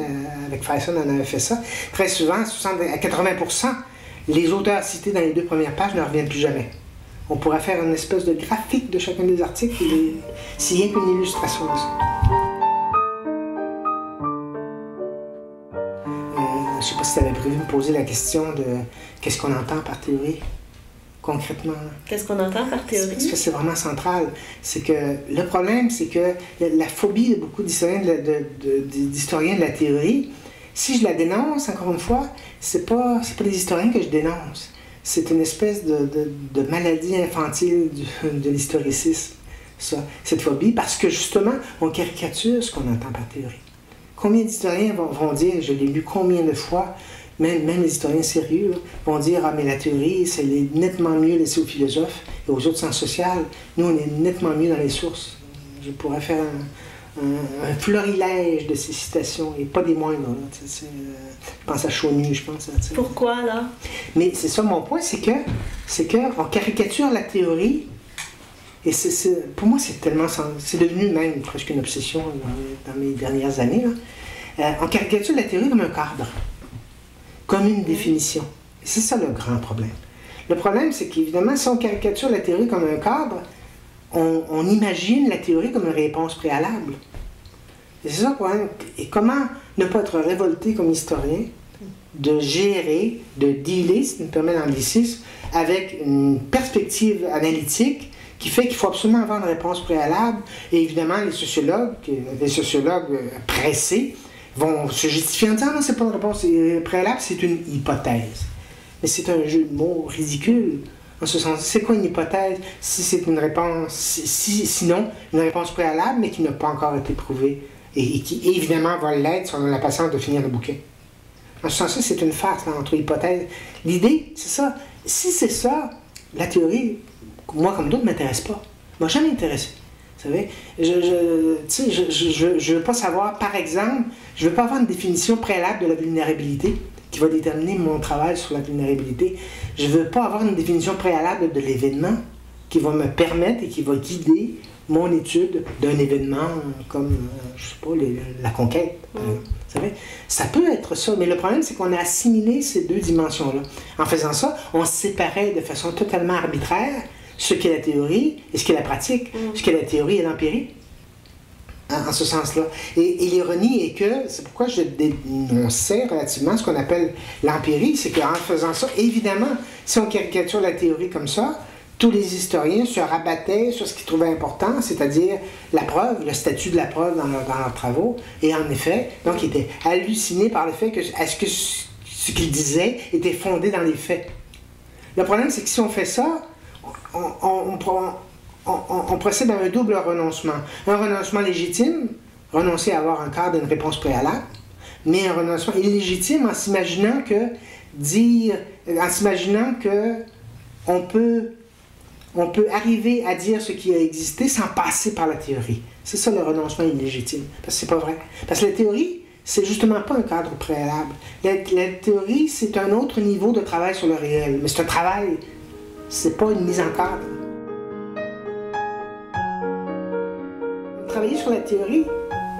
Speaker 2: avec Faison, on avait fait ça, très souvent, à 80%, les auteurs cités dans les 2 premières pages ne reviennent plus jamais. On pourrait faire une espèce de graphique de chacun des articles, c'est rien qu'une illustration de ça. Je ne sais pas si tu avais prévu de me poser la question de qu'est-ce qu'on entend par théorie, concrètement.
Speaker 1: Qu'est-ce qu'on entend par théorie?
Speaker 2: C'est vraiment central. C'est que le problème, c'est que la phobie de beaucoup d'historiens de la théorie, si je la dénonce, encore une fois, c'est pas les historiens que je dénonce. C'est une espèce de maladie infantile de l'historicisme. cette phobie, parce que justement, on caricature ce qu'on entend par théorie. Combien d'historiens vont dire, je l'ai lu combien de fois, même les historiens sérieux là, vont dire, ah mais la théorie, c'est nettement mieux laissé aux philosophes et aux autres sciences sociales. Nous, on est nettement mieux dans les sources. Je pourrais faire un florilège de ces citations, et pas des moindres. Je pense à Chaunu, je pense.
Speaker 1: Pourquoi, là? Mais
Speaker 2: c'est ça mon point, c'est que on caricature la théorie, et pour moi, c'est devenu même presque une obsession dans mes dernières années. Là. On caricature la théorie comme un cadre, comme une définition. Et c'est ça le grand problème. Le problème, c'est qu'évidemment, si on caricature la théorie comme un cadre, on imagine la théorie comme une réponse préalable. Et c'est ça le problème. Et comment ne pas être révolté comme historien de gérer, de dealer, si tu me permets l'anglicisme, avec une perspective analytique qui fait qu'il faut absolument avoir une réponse préalable. Et évidemment, les sociologues pressés vont se justifier en disant non, c'est pas une réponse préalable, c'est une hypothèse. Mais c'est un jeu de mots ridicule. En ce sens, c'est quoi une hypothèse si c'est une réponse, sinon une réponse préalable, mais qui n'a pas encore été prouvée et qui évidemment va l'être si on a la patience de finir le bouquin. En ce sens-là, c'est une farce là, entre hypothèses. L'idée, c'est ça. Si c'est ça, la théorie, moi comme d'autres, ne m'intéresse pas. M'a jamais intéressé. Vous savez, je veux pas savoir, par exemple, je veux pas avoir une définition préalable de la vulnérabilité qui va déterminer mon travail sur la vulnérabilité. Je veux pas avoir une définition préalable de l'événement qui va me permettre et qui va guider mon étude d'un événement comme, je sais pas, la conquête. Vous savez, ça peut être ça, mais le problème, c'est qu'on a assimilé ces deux dimensions-là. En faisant ça, on séparait de façon totalement arbitraire ce qu'est la théorie et ce qu'est la pratique, ce qu'est la théorie et l'empirie. En ce sens-là. Et l'ironie est que, c'est pourquoi je dénonçais relativement ce qu'on appelle l'empirie, c'est qu'en faisant ça, évidemment, si on caricature la théorie comme ça, tous les historiens se rabattaient sur ce qu'ils trouvaient important, c'est-à-dire la preuve, le statut de la preuve dans leurs travaux, et en effet, donc ils étaient hallucinés par le fait que ce qu'ils disaient était fondé dans les faits. Le problème, c'est que si on fait ça, on procède à un double renoncement. Un renoncement légitime, renoncer à avoir un cadre d'une réponse préalable, mais un renoncement illégitime en s'imaginant que on peut arriver à dire ce qui a existé sans passer par la théorie. C'est ça le renoncement illégitime. Parce que c'est pas vrai. Parce que la théorie, c'est justement pas un cadre préalable. La théorie, c'est un autre niveau de travail sur le réel. Mais c'est un travail, c'est pas une mise en cadre. Travailler sur la théorie,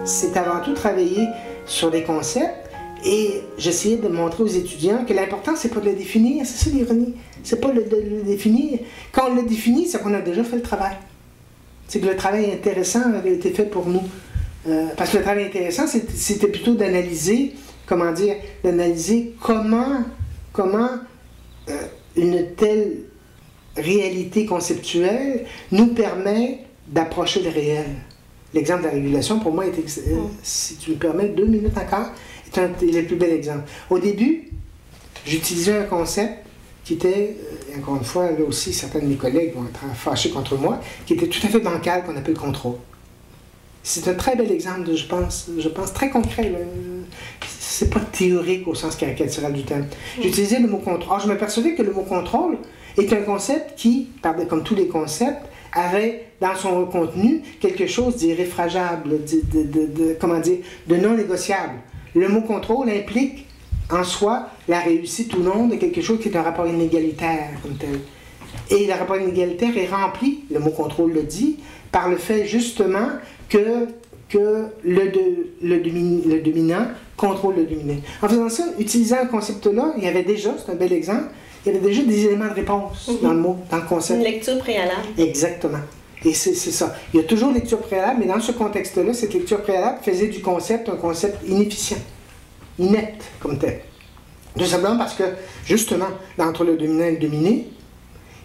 Speaker 2: c'est avant tout travailler sur des concepts, et j'essayais de montrer aux étudiants que l'important, c'est pas de le définir, c'est ça l'ironie, c'est pas de le définir. Quand on le définit, c'est qu'on a déjà fait le travail. C'est que le travail intéressant avait été fait pour nous. Parce que le travail intéressant, c'était plutôt d'analyser, comment une telle réalité conceptuelle nous permet d'approcher le réel. L'exemple de la régulation, pour moi, si tu me permets 2 minutes encore, est le plus bel exemple. Au début, j'utilisais un concept qui était, encore une fois, là aussi, certains de mes collègues vont être fâchés contre moi, qui était tout à fait bancal, qu'on appelle contrôle. C'est un très bel exemple, je pense très concret. C'est pas théorique au sens caricatural du terme. J'utilisais le mot contrôle. Alors, je m'apercevais que le mot contrôle est un concept qui, comme tous les concepts, avait dans son contenu quelque chose d'irréfragable, de non négociable. Le mot contrôle implique en soi la réussite ou non de quelque chose qui est un rapport inégalitaire comme tel. Et le rapport inégalitaire est rempli, le mot contrôle le dit, par le fait justement que le dominant contrôle le dominé. En faisant ça, utilisant un concept-là, il y avait déjà, c'est un bel exemple, il y avait déjà des éléments de réponse dans le mot, dans le concept.
Speaker 1: Une lecture préalable.
Speaker 2: Exactement. Et c'est ça. Il y a toujours lecture préalable, mais dans ce contexte-là, cette lecture préalable faisait du concept un concept inefficient, inepte comme tel. Tout simplement parce que, justement, entre le dominant et le dominé,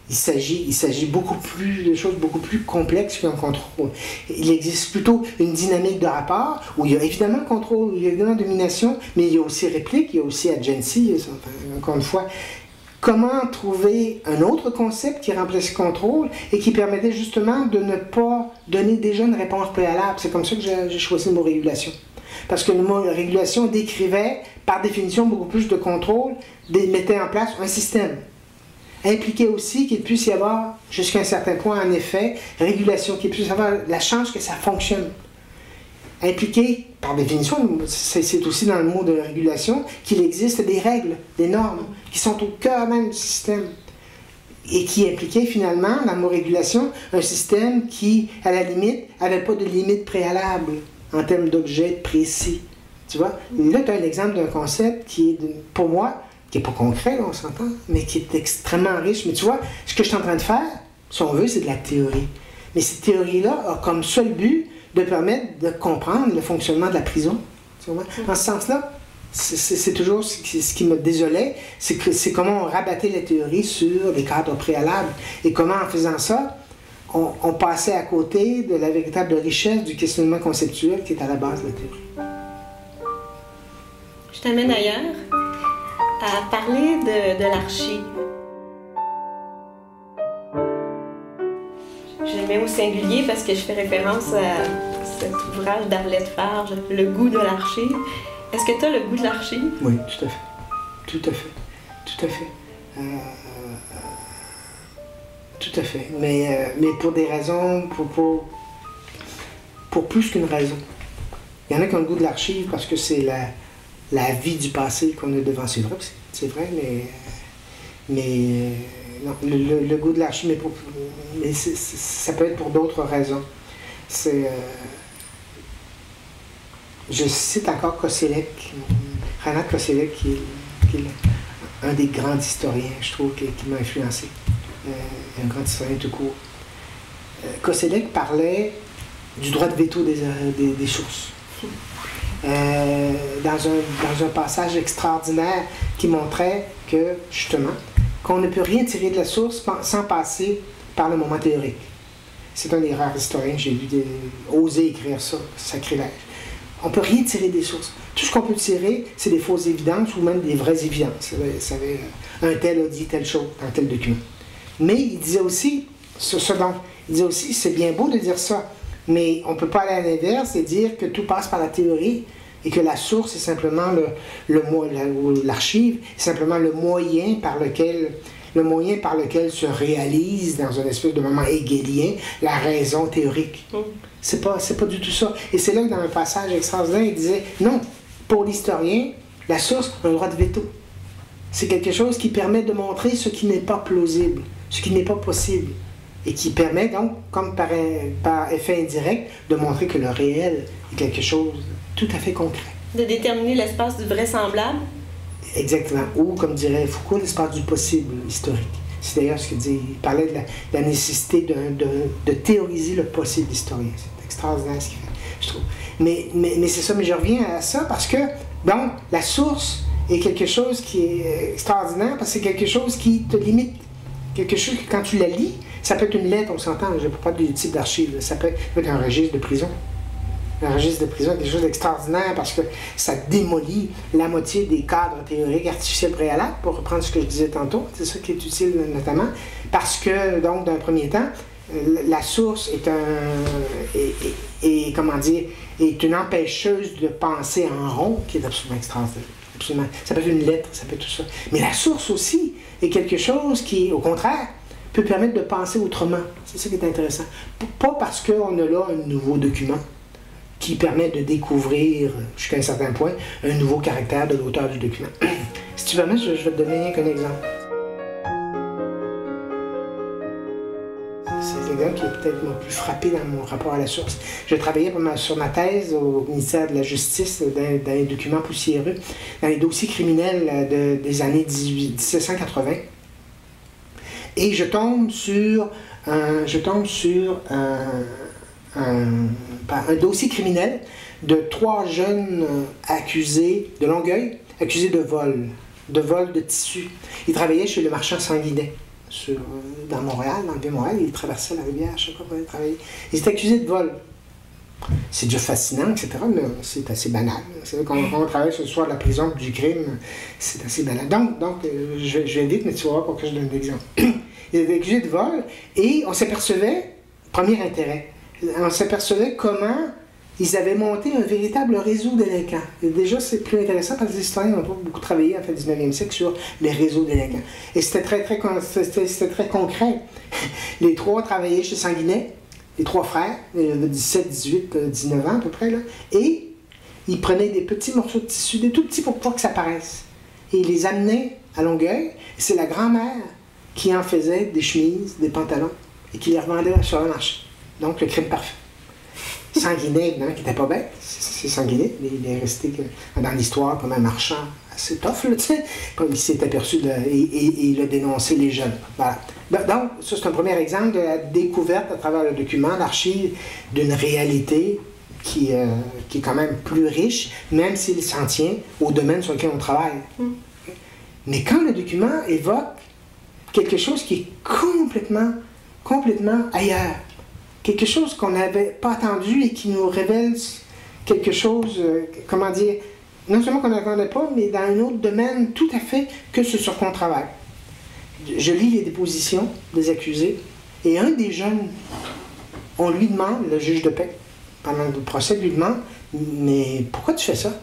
Speaker 2: il s'agit beaucoup plus de choses beaucoup plus complexes qu'un contrôle. Il existe plutôt une dynamique de rapport où il y a évidemment contrôle, il y a évidemment domination, mais il y a aussi réplique, il y a aussi agency, enfin, encore une fois. Comment trouver un autre concept qui remplaçait contrôle et qui permettait justement de ne pas donner déjà une réponse préalable. C'est comme ça que j'ai choisi le mot régulation. Parce que le mot régulation décrivait, par définition, beaucoup plus de contrôle, mettait en place un système. Impliquait aussi qu'il puisse y avoir, jusqu'à un certain point, en effet, régulation, qu'il puisse y avoir la chance que ça fonctionne. Impliquer, par définition, c'est aussi dans le mot de régulation, qu'il existe des règles, des normes, qui sont au cœur même du système. Et qui impliquait finalement, dans le mot régulation, un système qui, à la limite, n'avait pas de limite préalable en termes d'objets précis. Tu vois? Là, tu as un exemple d'un concept qui est, pour moi, qui n'est pas concret, là, on s'entend, mais qui est extrêmement riche. Mais tu vois, ce que je suis en train de faire, si on veut, c'est de la théorie. Mais cette théorie-là a comme seul but de permettre de comprendre le fonctionnement de la prison. Tu vois? En ce sens-là, c'est toujours ce qui me désolait, c'est comment on rabattait la théorie sur les cadres préalables. Et comment, en faisant ça, on passait à côté de la véritable richesse du questionnement conceptuel qui est à la base de la théorie.
Speaker 1: Je t'amène ailleurs à parler de l'archive. Je le mets au singulier parce que je fais référence à cet ouvrage d'Arlette Farge, Le goût de l'archive. Est-ce que tu as le goût de l'archive?
Speaker 2: Oui, tout à fait. Tout à fait. Tout à fait. Tout à fait. Mais pour des raisons, pour plus qu'une raison. Il y en a qui ont le goût de l'archive parce que c'est la vie du passé qu'on a devant. C'est vrai, mais non, le goût de l'archive, mais ça peut être pour d'autres raisons. Je cite encore Koselleck, Renat Koselleck, qui est un des grands historiens, je trouve, qui m'a influencé. Un grand historien tout court. Koselleck parlait du droit de veto des sources. Dans un passage extraordinaire qui montrait que, justement, qu'on ne peut rien tirer de la source sans passer par le moment théorique. C'est un des rares historiens que j'ai vu oser écrire ça, sacrilège. On ne peut rien tirer des sources. Tout ce qu'on peut tirer, c'est des fausses évidences ou même des vraies évidences. Un tel a dit telle chose dans tel document. Mais il disait aussi, c'est bien beau de dire ça, mais on ne peut pas aller à l'inverse et dire que tout passe par la théorie et que la source est simplement l'archive, est simplement le moyen par lequel se réalise dans un espèce de moment hegelien la raison théorique. C'est pas du tout ça. Et c'est là que dans un passage extraordinaire, il disait, non, pour l'historien, la source a un droit de veto. C'est quelque chose qui permet de montrer ce qui n'est pas plausible, ce qui n'est pas possible, et qui permet donc, comme par effet indirect, de montrer que le réel est quelque chose de tout à fait concret.
Speaker 1: De déterminer l'espace du vraisemblable? Exactement.
Speaker 2: Ou, comme dirait Foucault, l'espace du possible historique. C'est d'ailleurs ce qu'il dit. Il parlait de la nécessité de théoriser le possible historien. C'est extraordinaire ce qu'il fait, je trouve. Mais c'est ça, mais je reviens à ça parce que, donc, la source est quelque chose qui est extraordinaire parce que c'est quelque chose qui te limite. Quelque chose que quand tu la lis, ça peut être une lettre, on s'entend, je ne peux pas du type d'archive, ça peut être un registre de prison. Un registre de prison est quelque chose d'extraordinaire parce que ça démolit la moitié des cadres théoriques artificiels préalables, pour reprendre ce que je disais tantôt, c'est ça qui est utile notamment, parce que, donc, d'un premier temps, la source est une empêcheuse de penser en rond, qui est absolument extraordinaire. Absolument. Ça peut être une lettre, ça peut être tout ça. Mais la source aussi est quelque chose qui, au contraire, peut permettre de penser autrement. C'est ça qui est intéressant. Pas parce qu'on a là un nouveau document qui permet de découvrir, jusqu'à un certain point, un nouveau caractère de l'auteur du document. Si tu permets, je vais te donner rien qu'un exemple. C'est l'exemple qui est peut-être le plus frappé dans mon rapport à la source. Je travaillais sur ma thèse au ministère de la Justice dans les documents poussiéreux, dans les dossiers criminels des années 1780. Et je tombe sur un dossier criminel de 3 jeunes accusés de Longueuil, accusés de vol de tissu. Ils travaillaient chez le marchand Sanguinet, dans Montréal, dans le Vieux-Montréal. Ils traversaient la rivière à chaque fois pour aller travailler. Ils étaient accusés de vol. c'est déjà fascinant, etc., mais c'est assez banal. C'est vrai qu'on travaille sur le soir de la prison du crime, c'est assez banal. Donc je vais vite, mais tu vas voir pourquoi je donne l'exemple. Il y a des accusés de vol, et on s'apercevait, premier intérêt, on s'apercevait comment ils avaient monté un véritable réseau délinquants. Et déjà, c'est plus intéressant parce que les historiens n'ont pas beaucoup travaillé en fait, au 19e siècle sur les réseaux délinquants. Et c'était très concret. Les trois travaillaient chez Sanguinet, les trois frères, 17, 18, 19 ans à peu près, là, et ils prenaient des petits morceaux de tissu, des tout petits pour pas que ça paraisse. Et ils les amenaient à Longueuil, et c'est la grand-mère qui en faisait des chemises, des pantalons, et qui les revendait sur le marché. Donc, le crime parfait. Sanguinet, évidemment, qui n'était pas bête, c'est Sanguinet, il est resté dans l'histoire comme un marchand assez tough, là, tu sais. Il s'est aperçu et il a dénoncé les jeunes. Voilà. Donc, ça, c'est un premier exemple de la découverte à travers le document, l'archive, d'une réalité qui est quand même plus riche, même s'il s'en tient au domaine sur lequel on travaille. Mais quand le document évoque quelque chose qui est complètement ailleurs, quelque chose qu'on n'avait pas attendu et qui nous révèle quelque chose, comment dire, non seulement qu'on n'attendait pas, mais dans un autre domaine tout à fait que ce sur quoi on travaille. Je lis les dépositions des accusés, et un des jeunes, on lui demande, le juge de paix, pendant le procès, lui demande, mais pourquoi tu fais ça?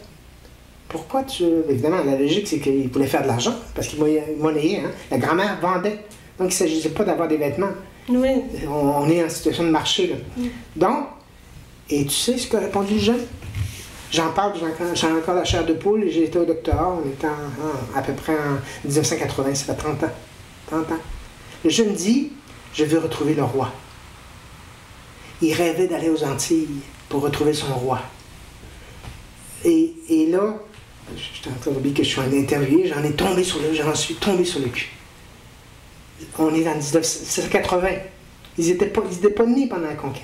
Speaker 2: Pourquoi tu... Évidemment, la logique, c'est qu'il voulait faire de l'argent, parce qu'il monnayait, hein? La grand-mère vendait. Donc, il ne s'agissait pas d'avoir des vêtements.
Speaker 1: Oui.
Speaker 2: On est en situation de marché, là. Donc, et tu sais ce qu'a répondu le jeune? J'en parle, j'ai encore la chair de poule, et j'ai été au doctorat, on était à peu près en 1980, ça fait 30 ans. 30 ans. Le jeune dit, je veux retrouver le roi. Il rêvait d'aller aux Antilles pour retrouver son roi. Et là, je t'ai en train d'oublier que je suis en interview, j'en suis tombé sur le cul. On est en 1980. Ils n'étaient pas nés pendant la conquête.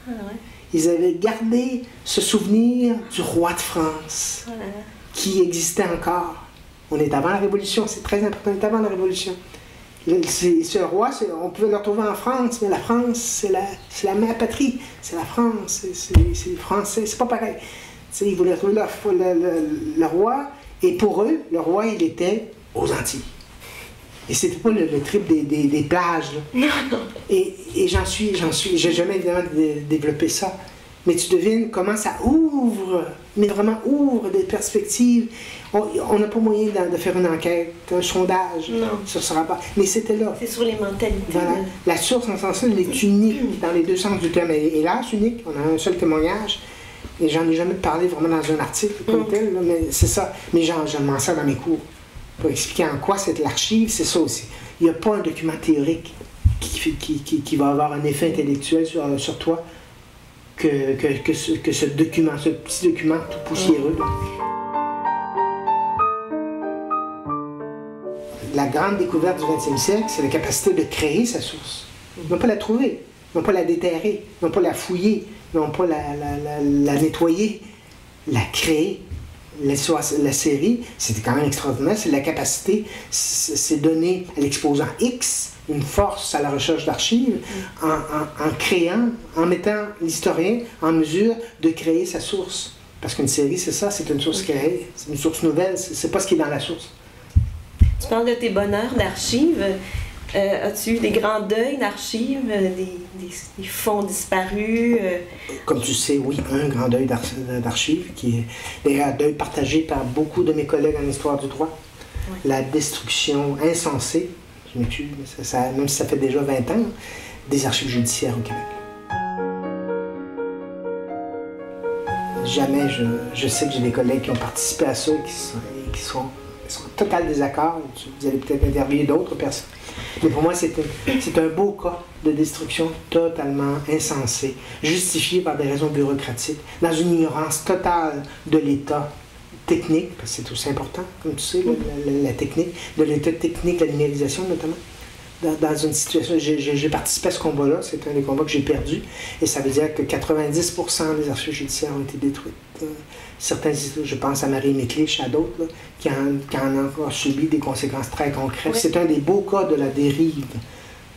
Speaker 1: Ah, ouais.
Speaker 2: Ils avaient gardé ce souvenir du roi de France, qui existait encore. On est avant la Révolution, c'est très important, on est avant la Révolution. Ce roi, on pouvait le retrouver en France, mais la France, c'est la mère patrie. C'est la France, c'est les Français, c'est pas pareil. T'sais, ils voulaient retrouver le roi, et pour eux, le roi, il était aux Antilles. Et c'était pas le trip des plages, là.
Speaker 1: Non.
Speaker 2: Et j'ai jamais évidemment développé ça. Mais tu devines comment ça ouvre, mais vraiment ouvre des perspectives. On n'a pas moyen de faire une enquête, un sondage sur ce rapport. Mais c'était là.
Speaker 1: C'est sur les mentalités.
Speaker 2: Voilà. La source, en ce sens-là, elle est unique dans les deux sens du terme. Hélas, unique. On a un seul témoignage. Et j'en ai jamais parlé vraiment dans un article comme tel, là, mais c'est ça. Mais je m'en sers dans mes cours. Pour expliquer en quoi c'est l'archive, c'est ça aussi. Il n'y a pas un document théorique qui va avoir un effet intellectuel sur toi que ce document, ce petit document tout poussiéreux. La grande découverte du 20e siècle, c'est la capacité de créer sa source. Non pas la trouver, non pas la déterrer, non pas la fouiller, non pas la nettoyer, la créer. La série, c'était quand même extraordinaire, c'est la capacité, c'est donner à l'exposant X une force à la recherche d'archives en créant, en mettant l'historien en mesure de créer sa source. Parce qu'une série, c'est ça, c'est une source créée, c'est une source nouvelle, c'est pas ce qui est dans la source.
Speaker 1: Tu parles de tes bonheurs d'archives. As-tu eu des grands deuils d'archives, des fonds disparus?
Speaker 2: Comme tu sais, oui, un grand deuil d'archives, qui est un deuil partagé par beaucoup de mes collègues en histoire du droit. Oui. La destruction insensée, je m'excuse, même si ça fait déjà 20 ans, des archives judiciaires au Québec. Jamais, je sais que j'ai des collègues qui ont participé à ça et qui sont en total désaccord. Vous allez peut-être interviewer d'autres personnes. Mais pour moi, c'est un beau cas de destruction totalement insensée, justifiée par des raisons bureaucratiques, dans une ignorance totale de l'état technique, parce que c'est aussi important, comme tu sais, la technique, de l'état technique, la numérisation notamment. Dans une situation, j'ai participé à ce combat-là, c'est un des combats que j'ai perdu, et ça veut dire que 90% des archives judiciaires ont été détruites. Certains, je pense à Marie Miklich, à d'autres, qui en ont encore subi des conséquences très concrètes. Oui. C'est un des beaux cas de la dérive,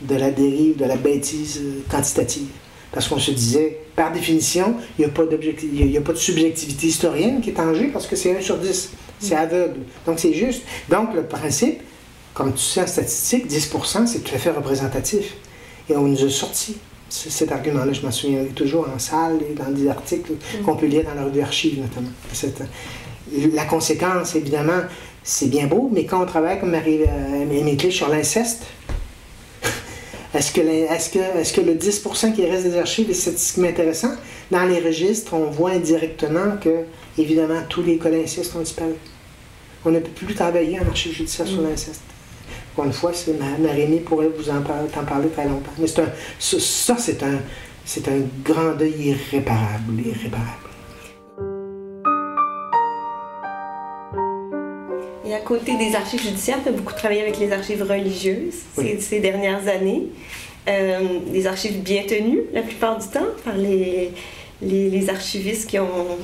Speaker 2: de la bêtise quantitative. Parce qu'on se disait, par définition, il n'y a pas de subjectivité historienne qui est en jeu parce que c'est 1 sur 10. C'est aveugle. Donc c'est juste. Donc le principe, comme tu sais en statistique, 10%, c'est tout à fait représentatif. Et on nous a sorti cet argument-là, je m'en souviendrai toujours en salle et dans des articles qu'on peut lire dans la revue Archives notamment. La conséquence, évidemment, c'est bien beau, mais quand on travaille comme Marie Clé sur l'inceste, est-ce que le 10% qui reste des archives est statistiquement intéressant? Dans les registres, on voit indirectement que, évidemment, tous les cas d'inceste ont disparu. On ne peut plus travailler en archives judiciaires sur l'inceste. Encore une fois, Marie-Mé pourrait vous t'en parler très longtemps. Mais c'est un grand deuil irréparable.
Speaker 1: Et à côté des archives judiciaires, tu as beaucoup travaillé avec les archives religieuses ces dernières années. Des archives bien tenues la plupart du temps par les archivistes qui ont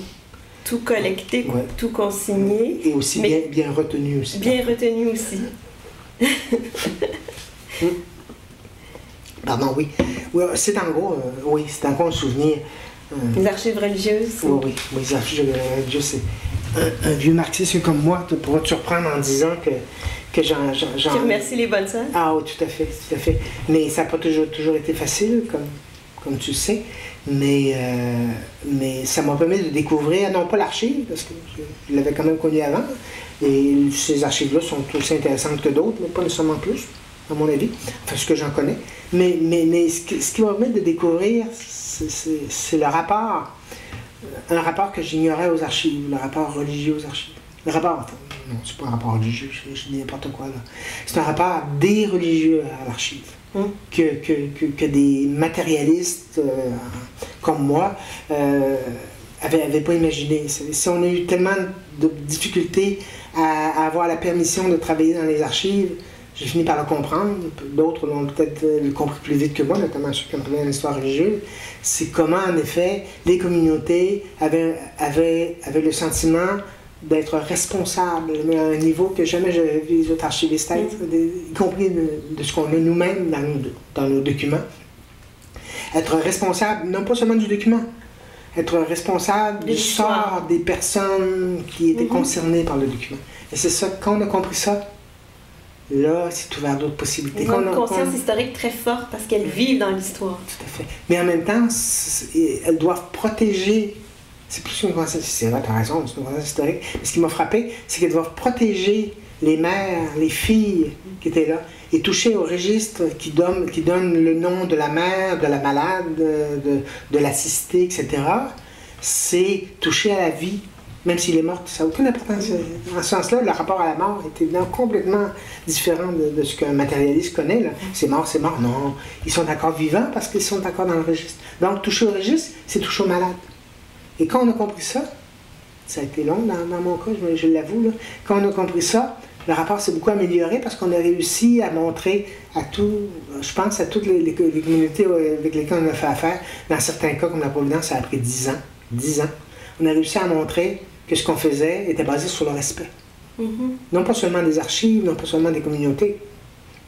Speaker 1: tout collecté, tout consigné.
Speaker 2: Et aussi bien retenu aussi.
Speaker 1: Bien retenu aussi.
Speaker 2: Pardon, oui. C'est en gros, c'est encore un souvenir.
Speaker 1: Les archives religieuses.
Speaker 2: Oui, les archives religieuses, c'est un vieux marxiste comme moi pourra te surprendre en disant que j'en...
Speaker 1: Tu remercies les bonnes sœurs?
Speaker 2: Ah oui, tout à fait. Mais ça n'a pas toujours été facile, comme tu le sais. Mais ça m'a permis de découvrir, non pas l'archive, parce que je l'avais quand même connu avant, et ces archives-là sont aussi intéressantes que d'autres, mais pas nécessairement plus, à mon avis, enfin ce que j'en connais. Mais ce qui m'a permis de découvrir, c'est le rapport, un rapport que j'ignorais aux archives, le rapport religieux aux archives. Le rapport, non, c'est pas un rapport religieux, je dis n'importe quoi là. C'est un rapport des religieux à l'archive. Que des matérialistes comme moi n'avaient pas imaginé. Si on a eu tellement de difficultés à avoir la permission de travailler dans les archives, j'ai fini par le comprendre. D'autres l'ont peut-être compris plus vite que moi, notamment ceux qui ont travaillé en histoire religieuse. C'est comment, en effet, les communautés avaient le sentiment d'être responsable, mais à un niveau que jamais j'avais vu les autres archivistes être, y compris de ce qu'on a nous-mêmes dans nos documents. Être responsable, non pas seulement du document, être responsable du sort des personnes qui étaient concernées par le document. Et c'est ça, quand on a compris ça, là, c'est ouvert d'autres possibilités.
Speaker 1: Ils ont une conscience historique très forte parce qu'elles vivent dans l'histoire.
Speaker 2: Tout à fait. Mais en même temps, elles doivent protéger. C'est plus qu'une conscience, c'est vrai, tu as raison, c'est une conscience historique. Mais ce qui m'a frappé, c'est qu'elles doivent protéger les mères, les filles qui étaient là, et toucher au registre qui donne le nom de la mère, de la malade, de l'assistée, etc. C'est toucher à la vie, même s'il est mort, ça n'a aucune importance. En ce sens-là, le rapport à la mort est évidemment complètement différent de ce qu'un matérialiste connaît. Là. C'est mort, non. Ils sont encore vivants parce qu'ils sont encore dans le registre. Donc, toucher au registre, c'est toucher au malade. Et quand on a compris ça a été long dans mon cas, je l'avoue, là. Quand on a compris ça, le rapport s'est beaucoup amélioré parce qu'on a réussi à montrer à je pense à toutes les communautés avec lesquelles on a fait affaire, dans certains cas comme la Providence, ça a pris 10 ans. 10 ans. On a réussi à montrer que ce qu'on faisait était basé sur le respect. Non pas seulement des archives, non pas seulement des communautés,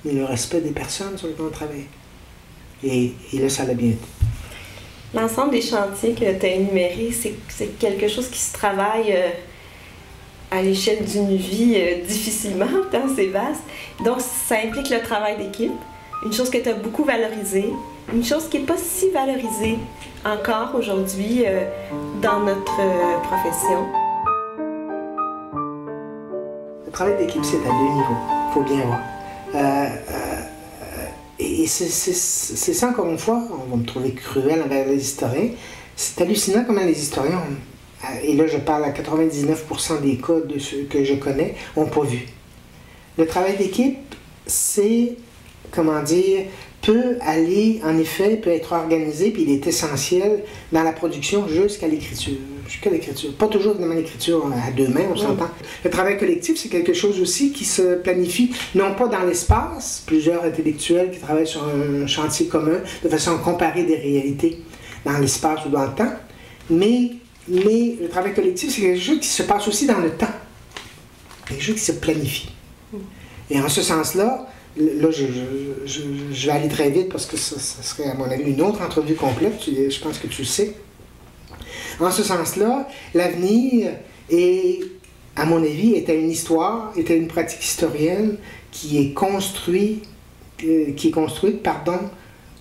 Speaker 2: mais le respect des personnes sur lesquelles on travaillait. Et là, ça l'a bien été.
Speaker 1: L'ensemble des chantiers que tu as énumérés, c'est quelque chose qui se travaille à l'échelle d'une vie difficilement, tant c'est vaste. Donc, ça implique le travail d'équipe, une chose que tu as beaucoup valorisée, une chose qui n'est pas si valorisée encore aujourd'hui dans notre profession.
Speaker 2: Le travail d'équipe, c'est à 2 niveaux, il faut bien voir. Et c'est ça, encore une fois, on va me trouver cruel envers les historiens. C'est hallucinant comment les historiens, et là je parle à 99% des cas de ceux que je connais, n'ont pas vu. Le travail d'équipe, c'est, peut être organisé, puis il est essentiel dans la production jusqu'à l'écriture. Pas toujours dans l'écriture à 2 mains, on s'entend. Le travail collectif, c'est quelque chose aussi qui se planifie, non pas dans l'espace, plusieurs intellectuels qui travaillent sur un chantier commun, de façon à comparer des réalités dans l'espace ou dans le temps, mais le travail collectif, c'est quelque chose qui se passe aussi dans le temps, quelque chose qui se planifie. Et en ce sens-là, là, je vais aller très vite parce que ça serait, à mon avis, une autre entrevue complète. Je pense que tu le sais. En ce sens-là, l'avenir est, à mon avis, était une histoire, était une pratique historienne qui est construite,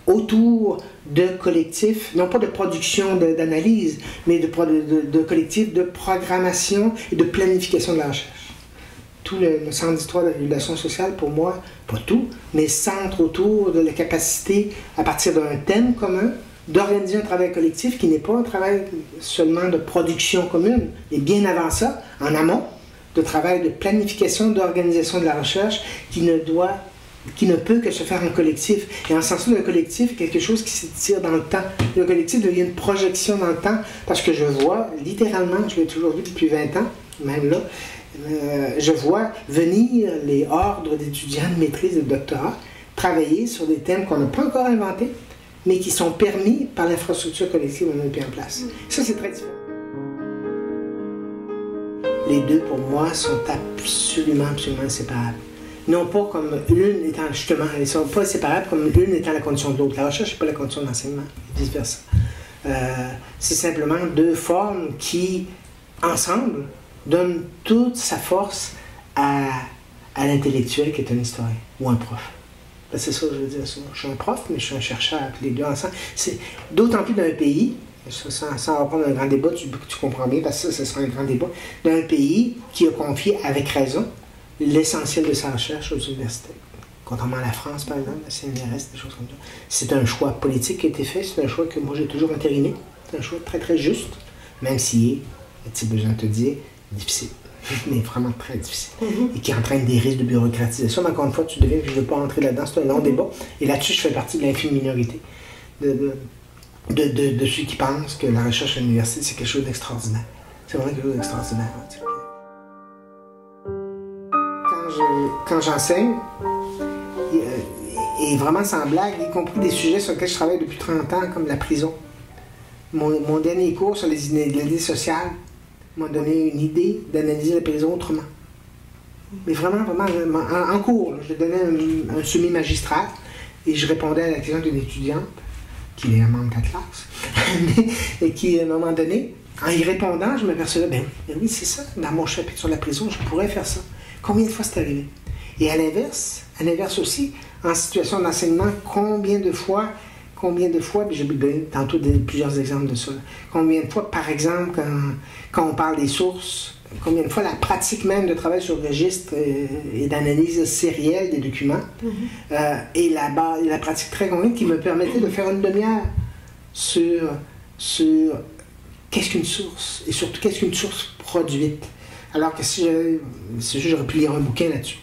Speaker 2: autour de collectifs, non pas de production d'analyse, mais de collectifs de programmation et de planification de la recherche. Tout le centre d'histoire de la régulation sociale, pour moi, pas tout, mais centre autour de la capacité, à partir d'un thème commun, d'organiser un travail collectif qui n'est pas un travail seulement de production commune, mais bien avant ça, en amont, de travail de planification, d'organisation de la recherche qui ne peut que se faire en collectif. Et en ce sens-là, le collectif est quelque chose qui s'étire dans le temps. Le collectif devient une projection dans le temps, parce que je vois, littéralement, je l'ai toujours vu depuis 20 ans, même là, je vois venir les ordres d'étudiants de maîtrise et de doctorat travailler sur des thèmes qu'on n'a pas encore inventés, mais qui sont permis par l'infrastructure collective qu'on a mis en place. Ça, c'est très différent. Les deux, pour moi, sont absolument inséparables. Non pas comme l'une étant, justement, ils ne sont pas séparables comme l'une étant la condition de l'autre. La recherche n'est pas la condition de l'enseignement, et vice-versa. C'est simplement deux formes qui, ensemble, donnent toute sa force à l'intellectuel qui est un historien ou un prof. C'est ça que je veux dire. Je suis un prof, mais je suis un chercheur, les deux ensemble. C'est d'autant plus d'un pays, sans reprendre un grand débat, tu comprends bien, parce que ça sera un grand débat, d'un pays qui a confié, avec raison, l'essentiel de sa recherche aux universités. Contrairement à la France, par exemple, la CNRS, des choses comme ça. C'est un choix politique qui a été fait, c'est un choix que moi j'ai toujours entériné. C'est un choix très très juste, même s'il est, tu as besoin de te dire, difficile. Mais vraiment très difficile. Et qui entraîne des risques de bureaucratisation. Mais encore une fois, tu deviens que je ne veux pas entrer là-dedans, c'est un long débat. Et là-dessus, je fais partie de l'infime minorité de ceux qui pensent que la recherche à l'université, c'est quelque chose d'extraordinaire. C'est vraiment quelque chose d'extraordinaire. Quand j'enseigne, et vraiment sans blague, y compris des sujets sur lesquels je travaille depuis 30 ans, comme la prison. Mon dernier cours sur les inégalités sociales m'a donné une idée d'analyser la prison autrement. Mais vraiment, en cours, je donnais un semi-magistral et je répondais à la question d'une étudiante, qui est un membre de la classe, et qui, à un moment donné, en y répondant, je m'apercevais, ben oui, c'est ça, dans mon chapitre sur la prison, je pourrais faire ça. Combien de fois c'est arrivé? Et à l'inverse aussi, en situation d'enseignement, combien de fois, puis j'ai donné tantôt plusieurs exemples de ça, combien de fois, par exemple, quand on parle des sources, combien de fois la pratique même de travail sur le registre et d'analyse sérielle des documents, et la pratique très concrète qui me permettait de faire une demi-heure sur qu'est-ce qu'une source, et surtout qu'est-ce qu'une source produite. Alors que si j'aurais pu lire un bouquin là-dessus.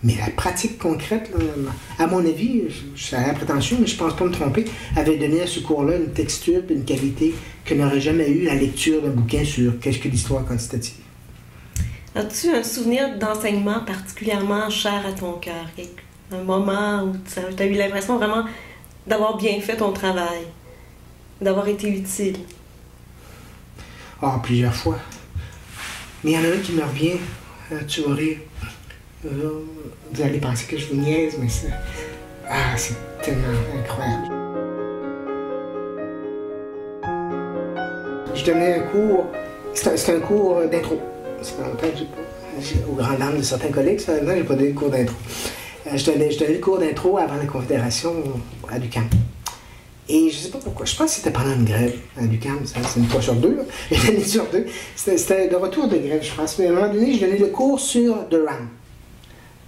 Speaker 2: Mais la pratique concrète, là, à mon avis, c'est à la prétention, mais je ne pense pas me tromper, avait donné à ce cours-là une texture et une qualité que n'aurait jamais eu la lecture d'un bouquin sur qu'est-ce que l'histoire quantitative.
Speaker 1: As-tu un souvenir d'enseignement particulièrement cher à ton cœur? Un moment où tu as eu l'impression vraiment d'avoir bien fait ton travail, d'avoir été utile?
Speaker 2: Ah, plusieurs fois. Mais il y en a un qui me revient, tu vas rire. Vous allez penser que je vous niaise, mais c'est tellement incroyable. Je donnais un cours, c'était un cours d'intro. Ça fait longtemps que j'ai pas, au grand dam de certains collègues, ça fait longtemps que j'ai pas donné le cours d'intro. Je donnais le cours d'intro avant la Confédération à l'UQAM. Et je sais pas pourquoi, je pense que c'était pendant une grève à l'UQAM, c'est une fois sur deux, là. Une année sur deux. C'était de retour de grève, je pense. Mais à un moment donné, je donnais le cours sur Durham.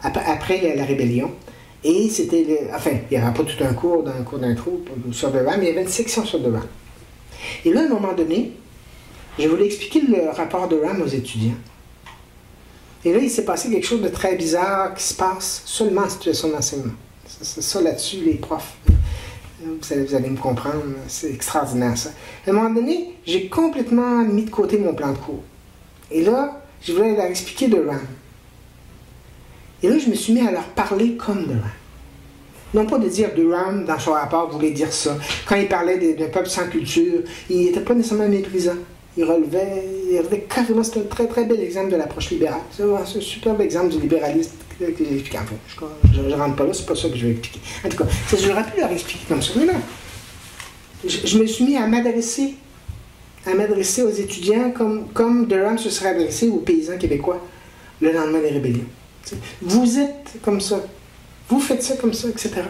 Speaker 2: Après la rébellion. Et c'était, enfin, il n'y avait pas tout un cours d'intro sur Durham, mais il y avait une section sur Durham. Et là, à un moment donné, je voulais expliquer le rapport Durham aux étudiants. Et là, il s'est passé quelque chose de très bizarre qui se passe seulement en situation d'enseignement. C'est ça là-dessus, les profs. Vous allez me comprendre, c'est extraordinaire ça. À un moment donné, j'ai complètement mis de côté mon plan de cours. Et là, je voulais leur expliquer Durham. Et là, je me suis mis à leur parler comme Durham. Non pas de dire Durham, dans son rapport, voulait dire ça. Quand il parlait d'un peuple sans culture, il n'était pas nécessairement méprisant. il relevait carrément, c'est un très très bel exemple de l'approche libérale. C'est un superbe exemple du libéralisme que j'ai expliqué. Enfin, je ne rentre pas là, c'est pas ça que je vais expliquer. En tout cas, j'aurais pu leur expliquer comme ça. Mais non. Je me suis mis à m'adresser aux étudiants comme Durham se serait adressé aux paysans québécois le lendemain des rébellions. Vous êtes comme ça. Vous faites ça comme ça, etc.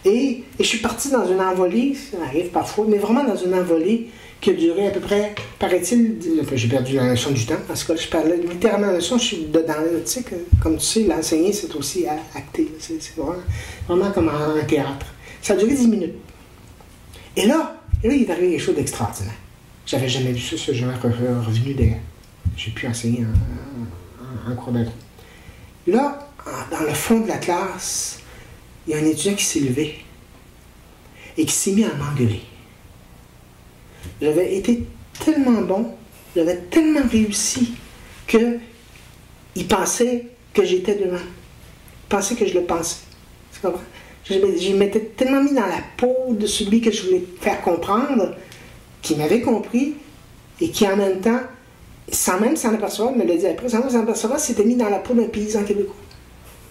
Speaker 2: Et je suis parti dans une envolée, ça arrive parfois, mais vraiment dans une envolée qui a duré à peu près, paraît-il, j'ai perdu la notion du temps, parce que je parlais littéralement de la notion, je suis dedans, tu sais, comme tu sais, l'enseigner, c'est aussi acter, c'est vraiment comme un théâtre. Ça a duré 10 minutes. Et là, il est arrivé quelque chose d'extraordinaire. J'avais jamais vu ça, ce genre revenu d'ailleurs. J'ai pu enseigner en cours d'intro. Là, dans le fond de la classe, il y a un étudiant qui s'est levé et qui s'est mis à m'engueuler. J'avais été tellement bon, j'avais tellement réussi qu'il pensait que j'étais devant. Il pensait que je le pensais. Tu comprends? Je m'étais tellement mis dans la peau de celui que je voulais faire comprendre, qui m'avait compris et qui en même temps, sans même s'en apercevoir, il me l'a dit après, sans même s'en apercevoir, s'était mis dans la peau d'un paysan québécois.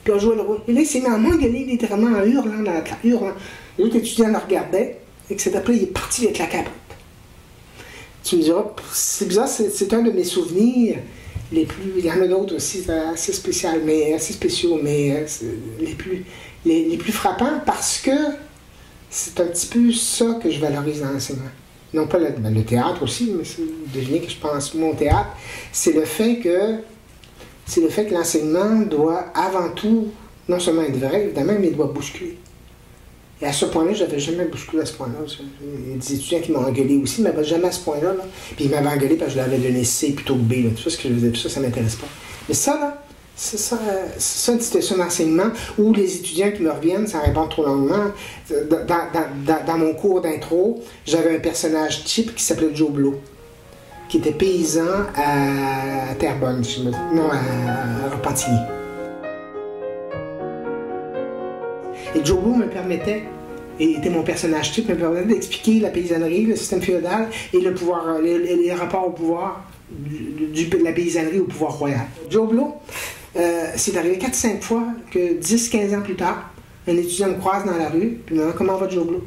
Speaker 2: Puis on jouait le rôle. Et là, il s'est mis à m'engueuler littéralement en hurlant dans la classe, hurlant. L'autre étudiant le regardait, etc. Puis là, il est parti avec la capote. Tu me diras, c'est bizarre, c'est un de mes souvenirs les plus. Il y en a d'autres aussi, assez spéciaux, mais les plus frappants parce que c'est un petit peu ça que je valorise dans l'enseignement. Non pas le théâtre aussi, mais devinez que je pense mon théâtre, c'est le fait que l'enseignement doit avant tout, non seulement être vrai, évidemment, mais il doit bousculer. Et à ce point-là, je n'avais jamais bousculé à ce point-là. Il y a des étudiants qui m'ont engueulé aussi, mais jamais à ce point-là. Là. Puis ils m'avaient engueulé parce que je leur avais donné C plutôt que B. Là. Tout ça, ce que je faisais, tout ça, ça ne m'intéresse pas. Mais ça, là, c'est ça une situation d'enseignement où les étudiants qui me reviennent, sans répondre trop longuement, dans mon cours d'intro, j'avais un personnage type qui s'appelait Joe Blow, qui était paysan à Terrebonne, non, à Repentigny. Et Joe Blow me permettait, et était mon personnage type, me permettait d'expliquer la paysannerie, le système féodal et le pouvoir, les rapports au pouvoir de la paysannerie au pouvoir royal. Joe Blow, c'est arrivé 4-5 fois que 10-15 ans plus tard, un étudiant me croise dans la rue, puis me demande comment va Joe Blow.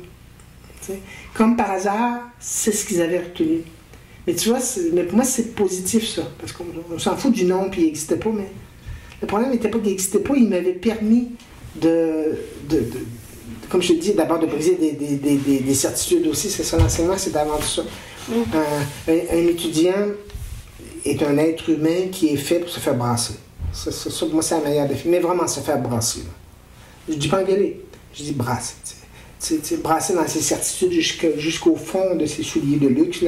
Speaker 2: T'sais? Comme par hasard, c'est ce qu'ils avaient retenu. Mais tu vois, mais pour moi, c'est positif ça, parce qu'on s'en fout du nom, puis il n'existait pas, mais le problème n'était pas qu'il n'existait pas, il m'avait permis comme je te dis, d'abord de briser des certitudes aussi, c'est ça l'enseignement, c'est d'avant tout ça. Un étudiant est un être humain qui est fait pour se faire brasser. Ça pour moi, c'est la meilleure définition, mais vraiment se faire brasser. Là. Je dis pas engueuler, je dis brasser. Brasser dans ses certitudes jusqu'au fond de ses souliers de luxe,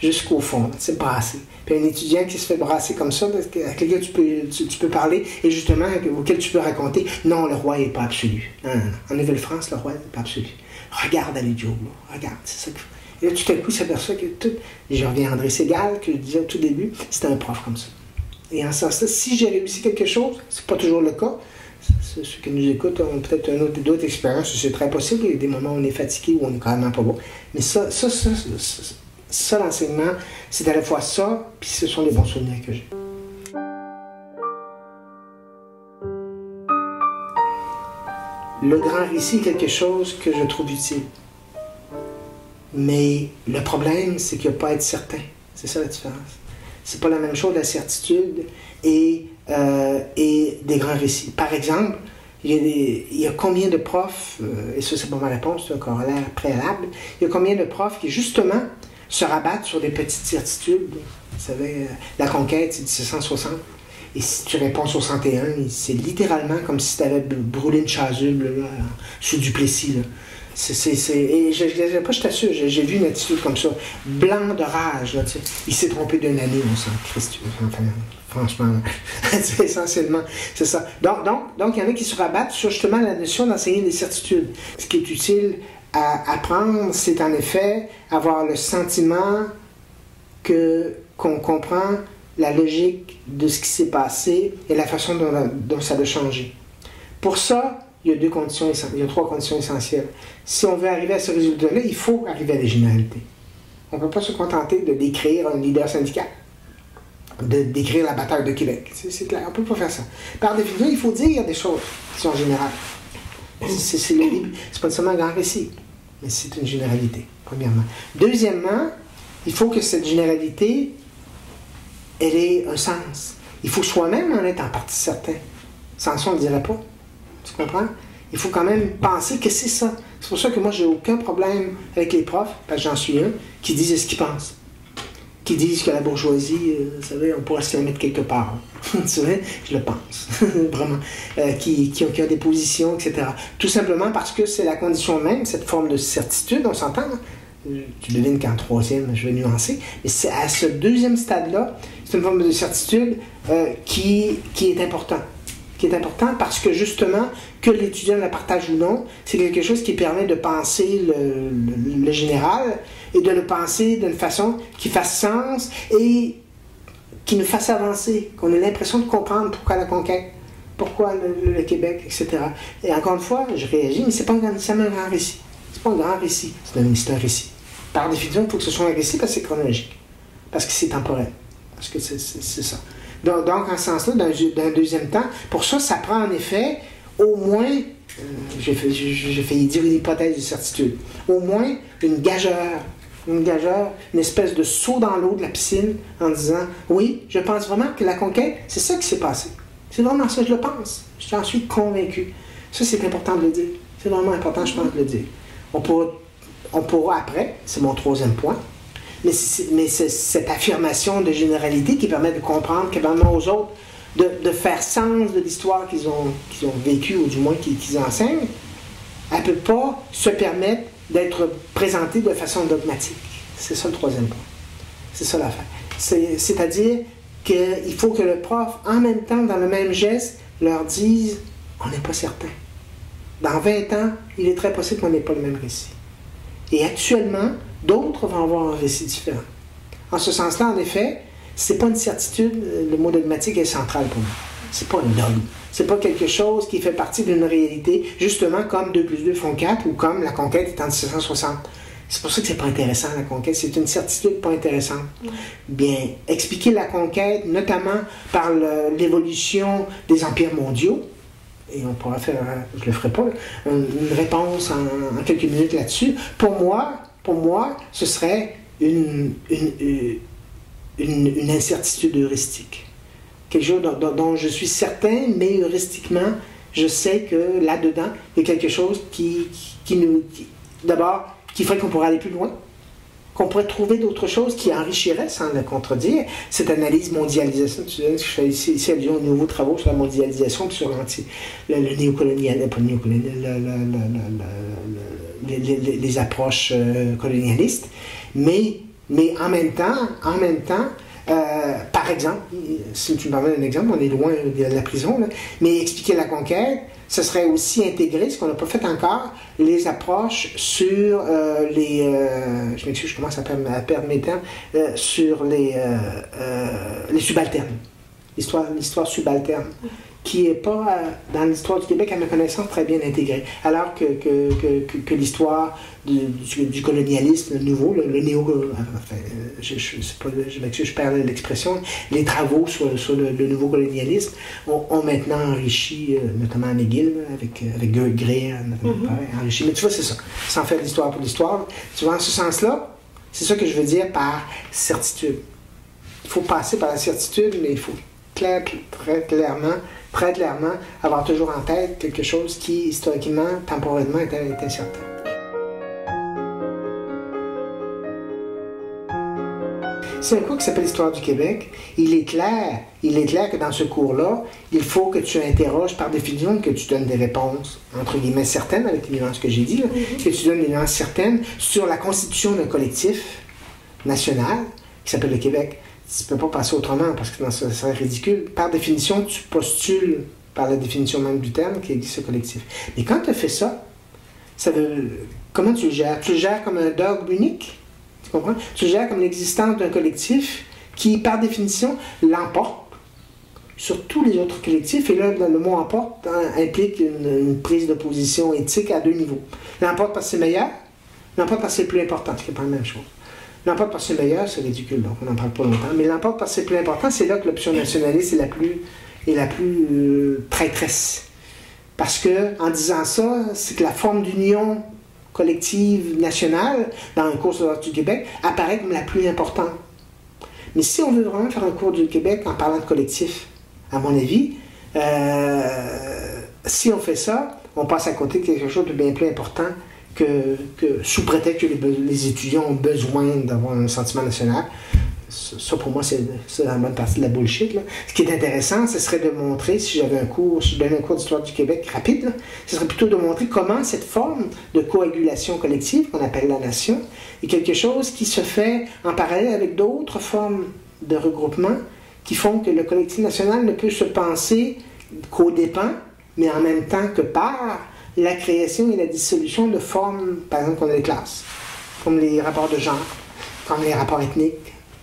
Speaker 2: jusqu'au fond, c'est brasser. Puis un étudiant qui se fait brasser comme ça, à quelqu'un tu peux parler, et justement, auquel tu peux raconter, non, le roi n'est pas absolu. Non. En Nouvelle-France, le roi n'est pas absolu. Regarde Joe, regarde, c'est ça que... Et là, tout à coup, il s'aperçoit que tout... Et je reviens à André Segal, que je disais au tout début, c'était un prof comme ça. Et en ce sens-là, si j'ai réussi quelque chose, c'est pas toujours le cas, ceux qui nous écoutent ont peut-être d'autres expériences, c'est très possible, il y a des moments où on est fatigué, où on est carrément pas bon. Mais ça l'enseignement, c'est à la fois ça, puis ce sont les bons souvenirs que j'ai. Le grand récit est quelque chose que je trouve utile. Mais le problème, c'est qu'il n'y a pas à être certain. C'est ça la différence. C'est pas la même chose, la certitude et des grands récits. Par exemple, il y a combien de profs, et ça c'est pas ma réponse, c'est un corollaire préalable, il y a combien de profs qui justement se rabattent sur des petites certitudes. Vous savez, la conquête c'est 1760, et si tu réponds 61, c'est littéralement comme si tu avais brûlé une chasuble là, sous Duplessis. Là. Et je t'assure, j'ai vu une attitude comme ça, blanc de rage. Là, il s'est trompé d'une année, on s'en Christ. Enfin, franchement, c'est essentiellement, c'est ça. Donc, il y en a qui se rabattent sur justement la notion d'enseigner des certitudes. Ce qui est utile à apprendre, c'est en effet avoir le sentiment qu'on comprend la logique de ce qui s'est passé et la façon dont ça a changé. Pour ça, il y a 3 conditions essentielles. Si on veut arriver à ce résultat-là, il faut arriver à la généralité. On ne peut pas se contenter de décrire un leader syndical, de décrire la bataille de Québec. C'est clair, on ne peut pas faire ça. Par définition, il faut dire des choses qui sont générales. C'est le début. C'est pas seulement un grand récit, mais c'est une généralité, premièrement. Deuxièmement, il faut que cette généralité, elle ait un sens. Il faut soi-même en être en partie certain. Sans ça, on ne le dirait pas. Tu comprends? Il faut quand même penser que c'est ça. C'est pour ça que moi, j'ai aucun problème avec les profs, parce que j'en suis un, qui disent ce qu'ils pensent. Qui disent que la bourgeoisie, vous savez, on pourrait se la mettre quelque part. Tu sais, je le pense, vraiment. Qui ont des positions, etc. Tout simplement parce que c'est la condition même, cette forme de certitude, on s'entend. Tu devines qu'en troisième, je vais nuancer, mais c'est à ce deuxième stade-là, c'est une forme de certitude qui est important. Qui est important parce que justement, que l'étudiant la partage ou non, c'est quelque chose qui permet de penser le général et de le penser d'une façon qui fasse sens et qui nous fasse avancer, qu'on ait l'impression de comprendre pourquoi la conquête, pourquoi le Québec, etc. Et encore une fois, je réagis, mais c'est pas nécessairement un grand récit. C'est pas un grand récit, c'est un récit. Par définition, il faut que ce soit un récit parce que c'est chronologique, parce que c'est temporel, parce que c'est ça. Donc, en ce sens-là, d'un deuxième temps, pour ça, ça prend en effet au moins, j'ai failli dire une hypothèse de certitude, au moins une gageure, une espèce de saut dans l'eau de la piscine en disant, oui, je pense vraiment que la conquête, c'est ça qui s'est passé. C'est vraiment ça, je le pense. J'en suis convaincu. Ça, c'est important de le dire. C'est vraiment important, je pense, de le dire. On pourra après, c'est mon troisième point, mais c'est cette affirmation de généralité qui permet de comprendre que vraiment aux autres, de faire sens de l'histoire qu'ils ont vécue, ou du moins qu'ils enseignent, elle ne peut pas se permettre d'être présentée de façon dogmatique. C'est ça le troisième point. C'est ça l'affaire. C'est-à-dire qu'il faut que le prof, en même temps, dans le même geste, leur dise « on n'est pas certain ». Dans 20 ans, il est très possible qu'on n'ait pas le même récit. Et actuellement, d'autres vont avoir un récit différent. En ce sens-là, en effet, c'est pas une certitude, le mot dogmatique est central pour moi. C'est pas un dogme. C'est pas quelque chose qui fait partie d'une réalité, justement comme 2 plus 2 font 4 ou comme la conquête est en 1760. C'est pour ça que c'est pas intéressant, la conquête. C'est une certitude pas intéressante. Bien, expliquer la conquête, notamment par l'évolution des empires mondiaux, et on pourra faire, je le ferai pas, une réponse en quelques minutes là-dessus. Pour moi, ce serait une incertitude heuristique. Quelque chose dont je suis certain, mais heuristiquement, je sais que là-dedans, il y a quelque chose d'abord, qui ferait qu'on pourrait aller plus loin, qu'on pourrait trouver d'autres choses qui enrichiraient, sans le contredire, cette analyse mondialisation. Tu sais, je fais ici allusion aux nouveaux travaux sur la mondialisation et sur le néocolonial, pas le néocolonial, les approches colonialistes, mais en même temps, par exemple, si tu me permets un exemple, on est loin de la prison, là, mais expliquer la conquête, ce serait aussi intégrer, ce qu'on n'a pas fait encore, les approches sur je m'excuse, je commence à perdre mes termes, sur les subalternes, l'histoire subalterne, qui n'est pas, dans l'histoire du Québec, à ma connaissance, très bien intégrée. Alors que l'histoire du colonialisme nouveau, le néo... Enfin, je m'excuse, je perds l'expression. Les travaux sur le nouveau colonialisme ont maintenant enrichi, notamment McGill, avec Gray, enrichi. Mais tu vois, c'est ça. Sans faire l'histoire pour l'histoire. Tu vois, en ce sens-là, c'est ça que je veux dire par certitude. Il faut passer par la certitude, mais il faut très clairement, avoir toujours en tête quelque chose qui, historiquement, temporellement, est incertain. C'est un cours qui s'appelle l'Histoire du Québec. Il est clair que dans ce cours-là, il faut que tu interroges par définition, que tu donnes des réponses, entre guillemets, certaines, avec les nuances que j'ai dit, que tu donnes des nuances certaines sur la constitution d'un collectif national qui s'appelle le Québec. Tu ne peux pas passer autrement parce que ça serait ridicule. Par définition, tu postules, par la définition même du terme, qu'il existe ce collectif. Mais quand tu fais ça, comment tu le gères? Tu le gères comme un dogme unique? Tu comprends? Tu le gères comme l'existence d'un collectif qui, par définition, l'emporte sur tous les autres collectifs. Et là, le mot emporte implique une prise de position éthique à 2 niveaux. L'emporte parce que c'est meilleur, l'emporte parce que c'est plus important, ce qui n'est pas la même chose. L'emploi partiel meilleur, c'est ridicule, donc on n'en parle pas longtemps. Mais l'emploi partiel plus important, c'est là que l'option nationaliste est la plus traîtresse. Parce que, en disant ça, c'est que la forme d'union collective nationale, dans un cours sur l'ordre du Québec, apparaît comme la plus importante. Mais si on veut vraiment faire un cours du Québec en parlant de collectif, à mon avis, si on fait ça, on passe à côté de quelque chose de bien plus important que sous prétexte que les étudiants ont besoin d'avoir un sentiment national. Ça, pour moi, c'est la bonne partie de la bullshit. Là. Ce qui est intéressant, ce serait de montrer, si je donnais un cours d'histoire du Québec rapide, là, ce serait plutôt de montrer comment cette forme de coagulation collective, qu'on appelle la nation, est quelque chose qui se fait en parallèle avec d'autres formes de regroupement qui font que le collectif national ne peut se penser qu'aux dépens, mais en même temps que par la création et la dissolution de formes, par exemple, comme les classes, comme les rapports de genre, comme les rapports ethniques.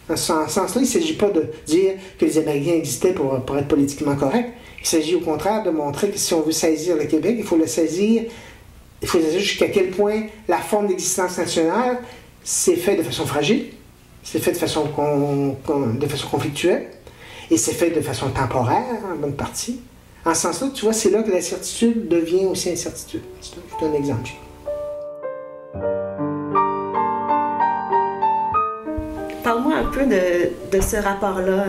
Speaker 2: Dans ce sens-là, il ne s'agit pas de dire que les Américains existaient pour être politiquement corrects. Il s'agit au contraire de montrer que si on veut saisir le Québec, il faut saisir jusqu'à quel point la forme d'existence nationale s'est faite de façon fragile, c'est fait de façon conflictuelle, et c'est fait de façon temporaire, en bonne partie. En ce sens-là, tu vois, c'est là que la certitude devient aussi incertitude. C'est un exemple.
Speaker 1: Parle-moi un peu de ce rapport-là,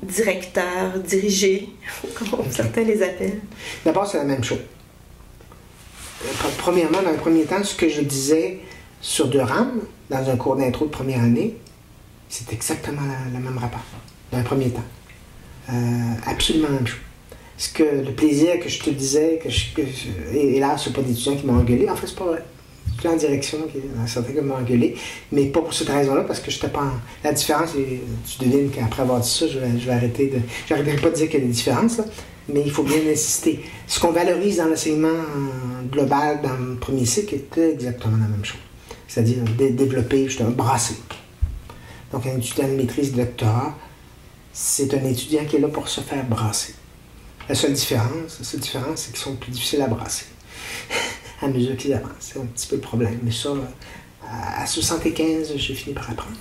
Speaker 1: directeur, dirigé, comme certains les appellent.
Speaker 2: D'abord, c'est la même chose. Premièrement, dans le premier temps, ce que je disais sur Durham, dans un cours d'intro de première année, c'est exactement le même rapport, dans le premier temps. Absolument la même chose. Parce que le plaisir que je te disais, et là, ce n'est pas des étudiants qui m'ont engueulé, en fait, c'est pas vrai. En direction, qui dans certains cas m'ont engueulé, mais pas pour cette raison-là, parce que je n'étais pas en... La différence, tu devines qu'après avoir dit ça, je vais arrêter de... J'arrêterai pas de dire qu'il y a des différences, là, mais il faut bien insister. Ce qu'on valorise dans l'enseignement global, dans le premier cycle, était exactement la même chose. C'est-à-dire développer, justement, brasser. Donc, un étudiant de maîtrise de doctorat, c'est un étudiant qui est là pour se faire brasser. La seule différence, c'est qu'ils sont plus difficiles à brasser. À mesure qu'ils avancent. C'est un petit peu le problème. Mais ça, à 75, j'ai fini par apprendre.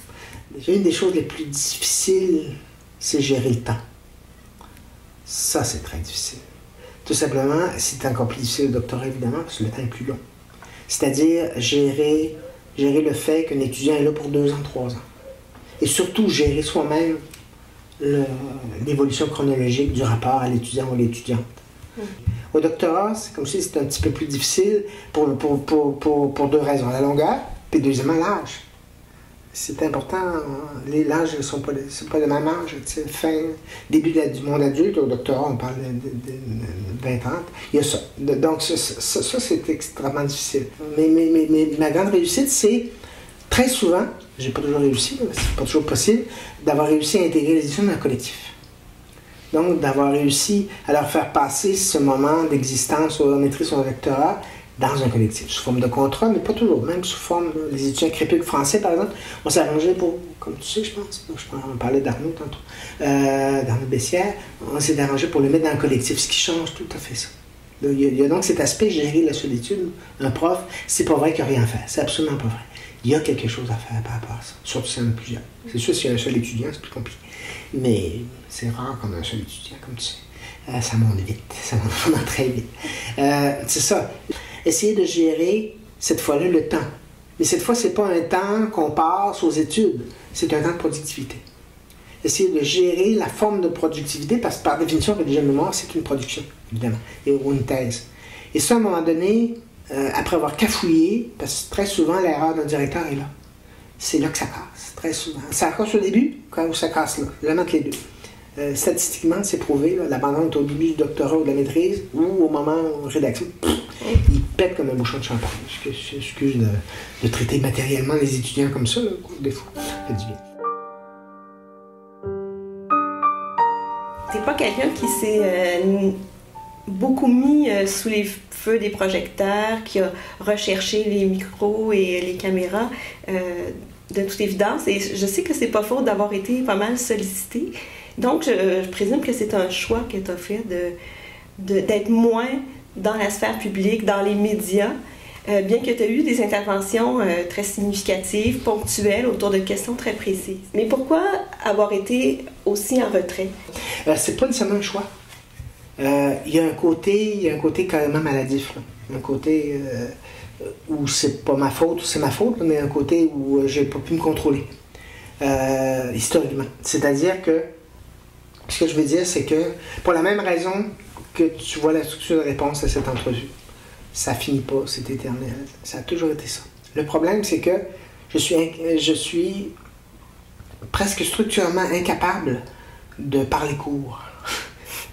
Speaker 2: Une des choses les plus difficiles, c'est gérer le temps. Ça, c'est très difficile. Tout simplement, c'est encore plus difficile le doctorat, évidemment, parce que le temps est plus long. C'est-à-dire gérer le fait qu'un étudiant est là pour 2 ans, 3 ans. Et surtout, gérer soi-même l'évolution chronologique du rapport à l'étudiant ou l'étudiante. Au doctorat, c'est comme si c'était un petit peu plus difficile pour 2 raisons. La longueur, puis deuxièmement, l'âge. C'est important, l'âge ne sont pas le même âge. Début du monde adulte, au doctorat, on parle de 20 ans. Il y a ça. Donc, ça c'est extrêmement difficile. Mais ma grande réussite, c'est très souvent, j'ai pas toujours réussi, c'est pas toujours possible, d'avoir réussi à intégrer les étudiants dans un collectif. Donc, d'avoir réussi à leur faire passer ce moment d'existence ou de maîtrise ou de doctorat dans un collectif, sous forme de contrat, mais pas toujours, même sous forme, les étudiants crépiques français, par exemple, on s'est arrangé pour, comme tu sais, je pense, on parlait d'Arnaud tantôt, d'Arnaud Bessières, on s'est arrangé pour le mettre dans un collectif, ce qui change tout à fait ça. Il y a donc cet aspect gérer la solitude. Un prof, c'est pas vrai qu'il n'y a rien à faire, c'est absolument pas vrai. Il y a quelque chose à faire par rapport à ça, surtout s'il y en a plusieurs. C'est sûr, s'il y a un seul étudiant, c'est plus compliqué. Mais c'est rare qu'on ait un seul étudiant, comme tu sais. Ça monte vite, ça monte vraiment très vite. C'est ça. Essayer de gérer, cette fois-là, le temps. Mais cette fois, c'est pas un temps qu'on passe aux études, c'est un temps de productivité. Essayer de gérer la forme de productivité, parce que par définition, rédiger une mémoire, c'est une production, évidemment, ou une thèse. Et ça, à un moment donné, après avoir cafouillé, parce que très souvent, l'erreur d'un directeur est là. C'est là que ça casse, très souvent. Ça casse au début, ou ça casse là, vraiment entre les deux. Statistiquement, c'est prouvé, l'abandon est au début du doctorat ou de la maîtrise, ou au moment de rédaction, il pète comme un bouchon de champagne. Excuse de traiter matériellement les étudiants comme ça, là, des fois, ça fait du bien.
Speaker 1: T'es pas quelqu'un qui s'est beaucoup mis sous les feux des projecteurs, qui a recherché les micros et les caméras de toute évidence. Et je sais que c'est pas faute d'avoir été pas mal sollicité. Donc, je présume que c'est un choix que tu as fait d'être moins dans la sphère publique, dans les médias. bien que tu aies eu des interventions très significatives, ponctuelles, autour de questions très précises. Mais pourquoi avoir été aussi en retrait?
Speaker 2: C'est pas nécessairement un choix. Il y a un côté carrément maladif, là. Un côté où c'est pas ma faute, c'est ma faute, mais un côté où j'ai pas pu me contrôler, historiquement. C'est-à-dire que, ce que je veux dire, c'est que, pour la même raison que tu vois la structure de réponse à cette entrevue, ça finit pas, c'est éternel. Ça a toujours été ça. Le problème, c'est que je suis presque structurellement incapable de parler court.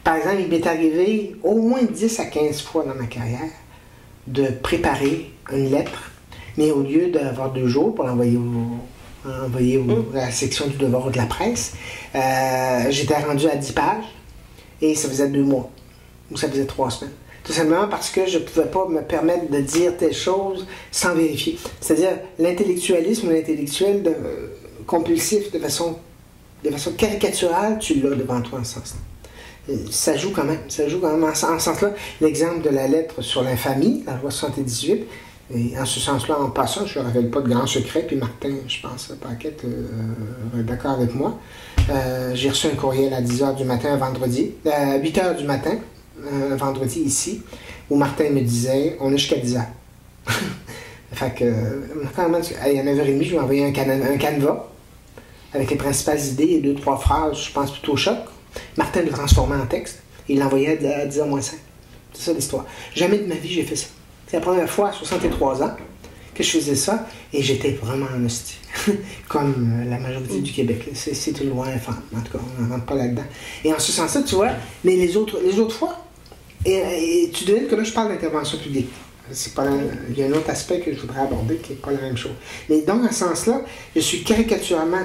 Speaker 2: Par exemple, il m'est arrivé au moins 10 à 15 fois dans ma carrière de préparer une lettre, mais au lieu d'avoir 2 jours pour l'envoyer à la section du devoir de la presse, j'étais rendu à 10 pages et ça faisait 2 mois ou ça faisait 3 semaines. Tout simplement parce que je ne pouvais pas me permettre de dire telle chose sans vérifier. C'est-à-dire l'intellectualisme ou l'intellectuel compulsif de façon caricaturale, tu l'as devant toi en ce sens-là. Ça joue quand même en ce sens-là. L'exemple de la lettre sur l'infamie, la loi 78, et en ce sens-là, en passant, je ne révèle pas de grands secrets, puis Martin, je pense, Paquette, est d'accord avec moi. J'ai reçu un courriel à 10h du matin un vendredi, à 8h du matin, un vendredi ici, où Martin me disait, on est jusqu'à 10h. Fait que, quand même, à 9h30, je lui ai envoyé un canevas avec les principales idées et 2-3 phrases, je pense, plutôt choc. Martin le transformait en texte et il l'envoyait à 10h moins 5. C'est ça l'histoire. Jamais de ma vie j'ai fait ça. C'est la première fois à 63 ans que je faisais ça et j'étais vraiment en hostie. Comme la majorité du Québec. C'est une loi infâme. En tout cas, on n'en rentre pas là-dedans. Et en ce sens-là, tu vois, mais les autres fois, et tu devines que là, je parle d'intervention publique. Il y a un autre aspect que je voudrais aborder qui n'est pas la même chose. Mais donc, dans ce sens-là, je suis caricaturalement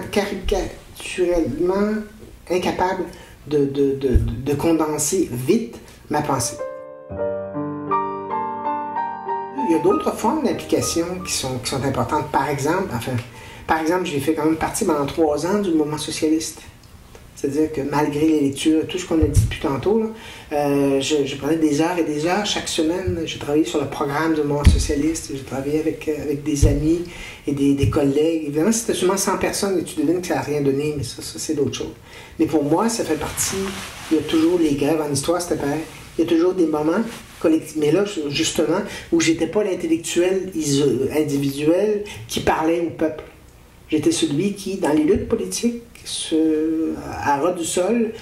Speaker 2: incapable de condenser vite ma pensée. Il y a d'autres formes d'application qui sont importantes. Par exemple, j'ai fait quand même partie pendant 3 ans du mouvement socialiste. C'est-à-dire que malgré les lectures, tout ce qu'on a dit depuis tantôt, là, je prenais des heures et des heures chaque semaine. J'ai travaillé sur le programme du mouvement socialiste. J'ai travaillé avec des amis et des collègues. Évidemment, c'était seulement 100 personnes et tu devines que ça n'a rien donné, mais ça c'est d'autres choses. Mais pour moi, ça fait partie. Il y a toujours les grèves en histoire, c'était pareil. Il y a toujours des moments collectifs. Mais là, justement, où j'étais pas l'intellectuel individuel qui parlait au peuple. J'étais celui qui, dans les luttes politiques, à ras du sol,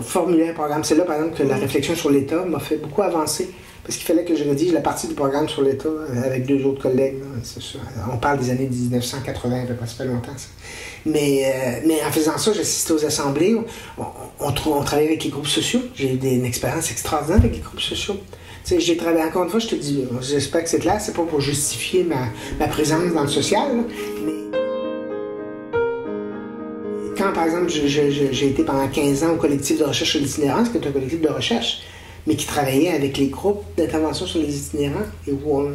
Speaker 2: formulait un programme. C'est là, par exemple, que la réflexion sur l'État m'a fait beaucoup avancer. Parce qu'il fallait que je rédige la partie du programme sur l'État avec 2 autres collègues. On parle des années 1980, ça fait pas longtemps, ça. Mais en faisant ça, j'assistais aux assemblées. On travaillait avec les groupes sociaux. J'ai eu une expérience extraordinaire avec les groupes sociaux. J'ai travaillé, encore une fois, je te dis, j'espère que c'est clair, c'est pas pour justifier ma présence dans le social, là, mais quand, par exemple, j'ai été pendant 15 ans au collectif de recherche sur l'itinérance, qui est un collectif de recherche, mais qui travaillait avec les groupes d'intervention sur les itinérants, et où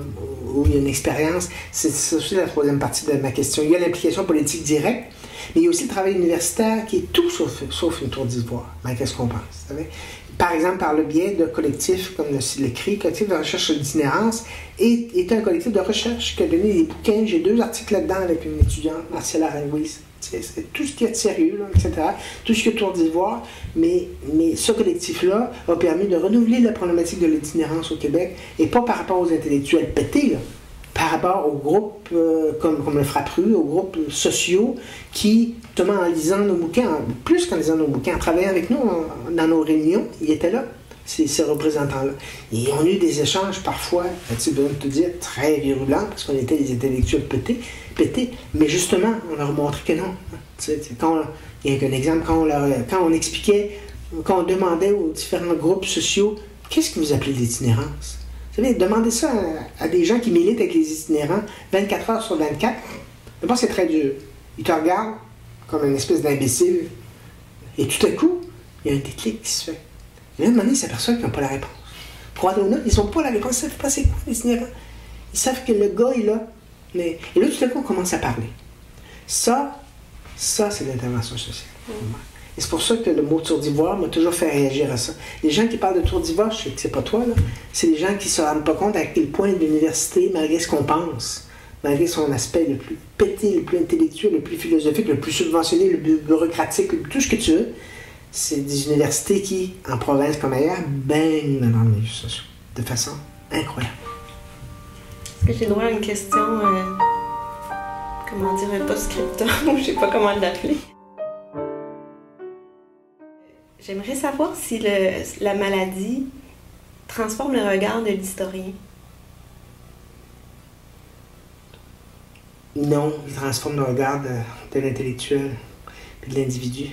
Speaker 2: il y a une expérience, c'est aussi la 3e partie de ma question. Il y a l'implication politique directe, mais il y a aussi le travail universitaire qui est tout sauf une tour d'ivoire, malgré ce qu'on pense. Vous savez? Par exemple, par le biais de collectifs, comme l'écrit, collectif de recherche sur l'itinérance, est un collectif de recherche qui a donné des bouquins. J'ai 2 articles là-dedans avec une étudiante, Marcella Rangouise. C'est tout ce qu'il y a de sérieux, là, etc. Tout ce qui est Tour d'Ivoire. Mais ce collectif-là a permis de renouveler la problématique de l'itinérance au Québec, et pas par rapport aux intellectuels pétés, là, par rapport aux groupes comme le Frappru, aux groupes sociaux qui, justement, en lisant nos bouquins, plus qu'en lisant nos bouquins, en travaillant avec nous dans nos réunions, ils étaient là, ces représentants-là. Et on a eu des échanges parfois, tu dois te dire, très virulents, parce qu'on était des intellectuels pétés, mais justement, on leur montrait que non. Il y a un exemple, quand on expliquait, quand on demandait aux différents groupes sociaux, qu'est-ce que vous appelez l'itinérance? Vous savez, demandez ça à des gens qui militent avec les itinérants 24 heures sur 24. D'abord, c'est très dur. Ils te regardent comme une espèce d'imbécile. Et tout à coup, il y a un déclic qui se fait. Et là, à un moment donné, ils s'aperçoivent qu'ils n'ont pas la réponse. Pour Adona, ils n'ont pas la réponse. Ils ne savent pas c'est quoi l'itinérant. Ils savent que le gars est là. Mais... Et là, tout à coup, on commence à parler. Ça c'est l'intervention sociale. Et c'est pour ça que le mot tour d'ivoire m'a toujours fait réagir à ça. Les gens qui parlent de tour d'ivoire, je sais que c'est pas toi, là, c'est les gens qui se rendent pas compte à quel point l'université, malgré ce qu'on pense, malgré son aspect le plus pété, le plus intellectuel, le plus philosophique, le plus subventionné, le plus bureaucratique, tout ce que tu veux, c'est des universités qui, en province comme ailleurs, baignent dans les milieux sociaux de façon incroyable.
Speaker 1: Est-ce que j'ai droit à une question, comment dire, un post-scriptum, ou je sais pas comment l'appeler? J'aimerais savoir si la maladie transforme le regard de l'historien.
Speaker 2: Non, il transforme le regard de l'intellectuel et de l'individu.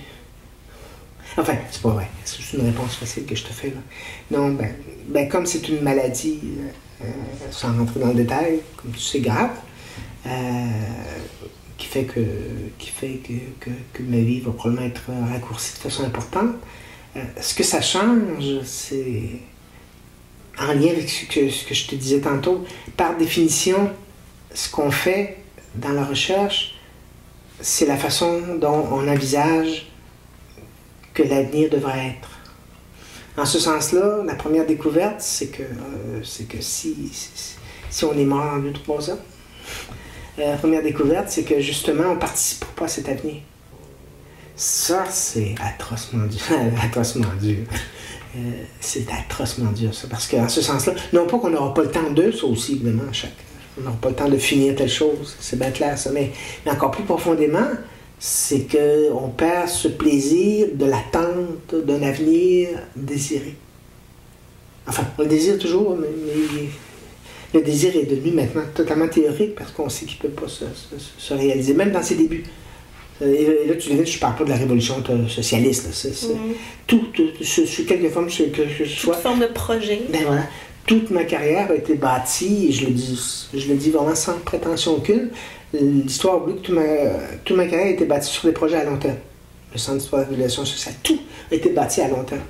Speaker 2: Enfin, c'est pas vrai. C'est juste une réponse facile que je te fais là. Non, comme c'est une maladie, sans rentrer dans le détail, comme tu sais, grave, qui fait que ma vie va probablement être raccourcie de façon importante. Ce que ça change, c'est en lien avec ce que je te disais tantôt. Par définition, ce qu'on fait dans la recherche, c'est la façon dont on envisage que l'avenir devrait être. En ce sens-là, la première découverte, c'est que si on est mort en 2-3 ans, la première découverte, c'est que justement, on ne participe pas à cet avenir. Ça, c'est atrocement dur. C'est atrocement dur, ça. Parce qu'en ce sens-là, non pas qu'on n'aura pas le temps d'eux, ça aussi, évidemment, on n'aura pas le temps de finir telle chose, c'est bien clair, ça. Mais encore plus profondément, c'est qu'on perd ce plaisir de l'attente d'un avenir désiré. Enfin, on le désire toujours, mais le désir est devenu maintenant totalement théorique parce qu'on sait qu'il ne peut pas se réaliser, même dans ses débuts. Et là, tu dis, je ne parle pas de la révolution socialiste. Tout, sous quelque forme que je sois.
Speaker 1: Toute forme de projet.
Speaker 2: Ben voilà. Toute ma carrière a été bâtie, et je le dis vraiment sans prétention aucune. L'histoire oublie que toute ma carrière a été bâtie sur des projets à long terme. Le Centre d'histoire de l'évaluation sociale, tout a été bâti à long terme.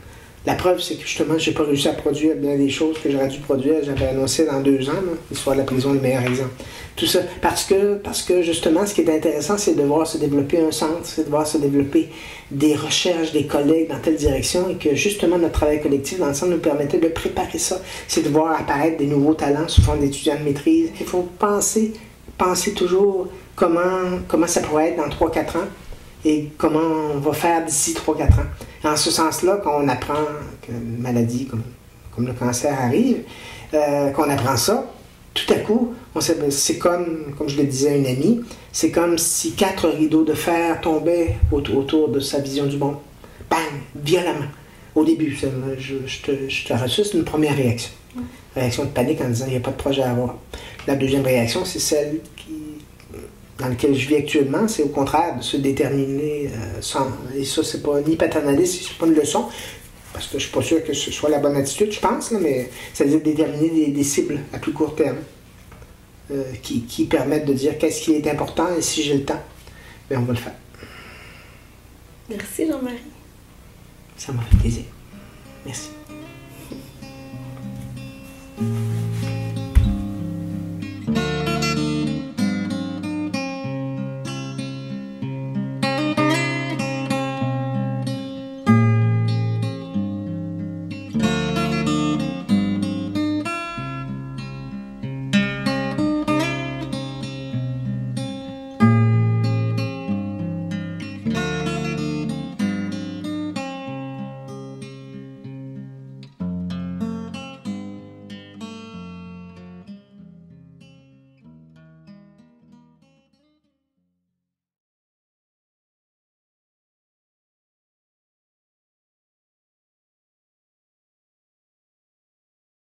Speaker 2: La preuve, c'est que justement, je n'ai pas réussi à produire bien des choses que j'aurais dû produire. J'avais annoncé dans 2 ans, l'histoire de la prison, le meilleur exemple. Tout ça, parce que justement, ce qui est intéressant, c'est de voir se développer un centre, c'est de voir se développer des recherches, des collègues dans telle direction, et que justement, notre travail collectif dans le centre nous permettait de préparer ça. C'est de voir apparaître des nouveaux talents sous forme d'étudiants de maîtrise. Il faut penser toujours comment ça pourrait être dans 3-4 ans, et comment on va faire d'ici 3-4 ans. En ce sens-là, quand on apprend qu'une maladie comme le cancer arrive, qu'on apprend ça, tout à coup, c'est comme je le disais à une amie, c'est comme si 4 rideaux de fer tombaient autour de sa vision du monde. Bang! Violemment. Au début, je te rassure, c'est une première réaction. Réaction de panique en disant il n'y a pas de projet à avoir. La deuxième réaction, c'est celle dans laquelle je vis actuellement, c'est au contraire de se déterminer sans. Et ça, c'est pas ni paternaliste, c'est pas une leçon, parce que je suis pas sûr que ce soit la bonne attitude, je pense, là, mais ça veut dire déterminer des cibles à plus court terme qui permettent de dire qu'est-ce qui est important et si j'ai le temps, bien, on va le faire.
Speaker 1: Merci Jean-Marie.
Speaker 2: Ça m'a fait plaisir. Merci.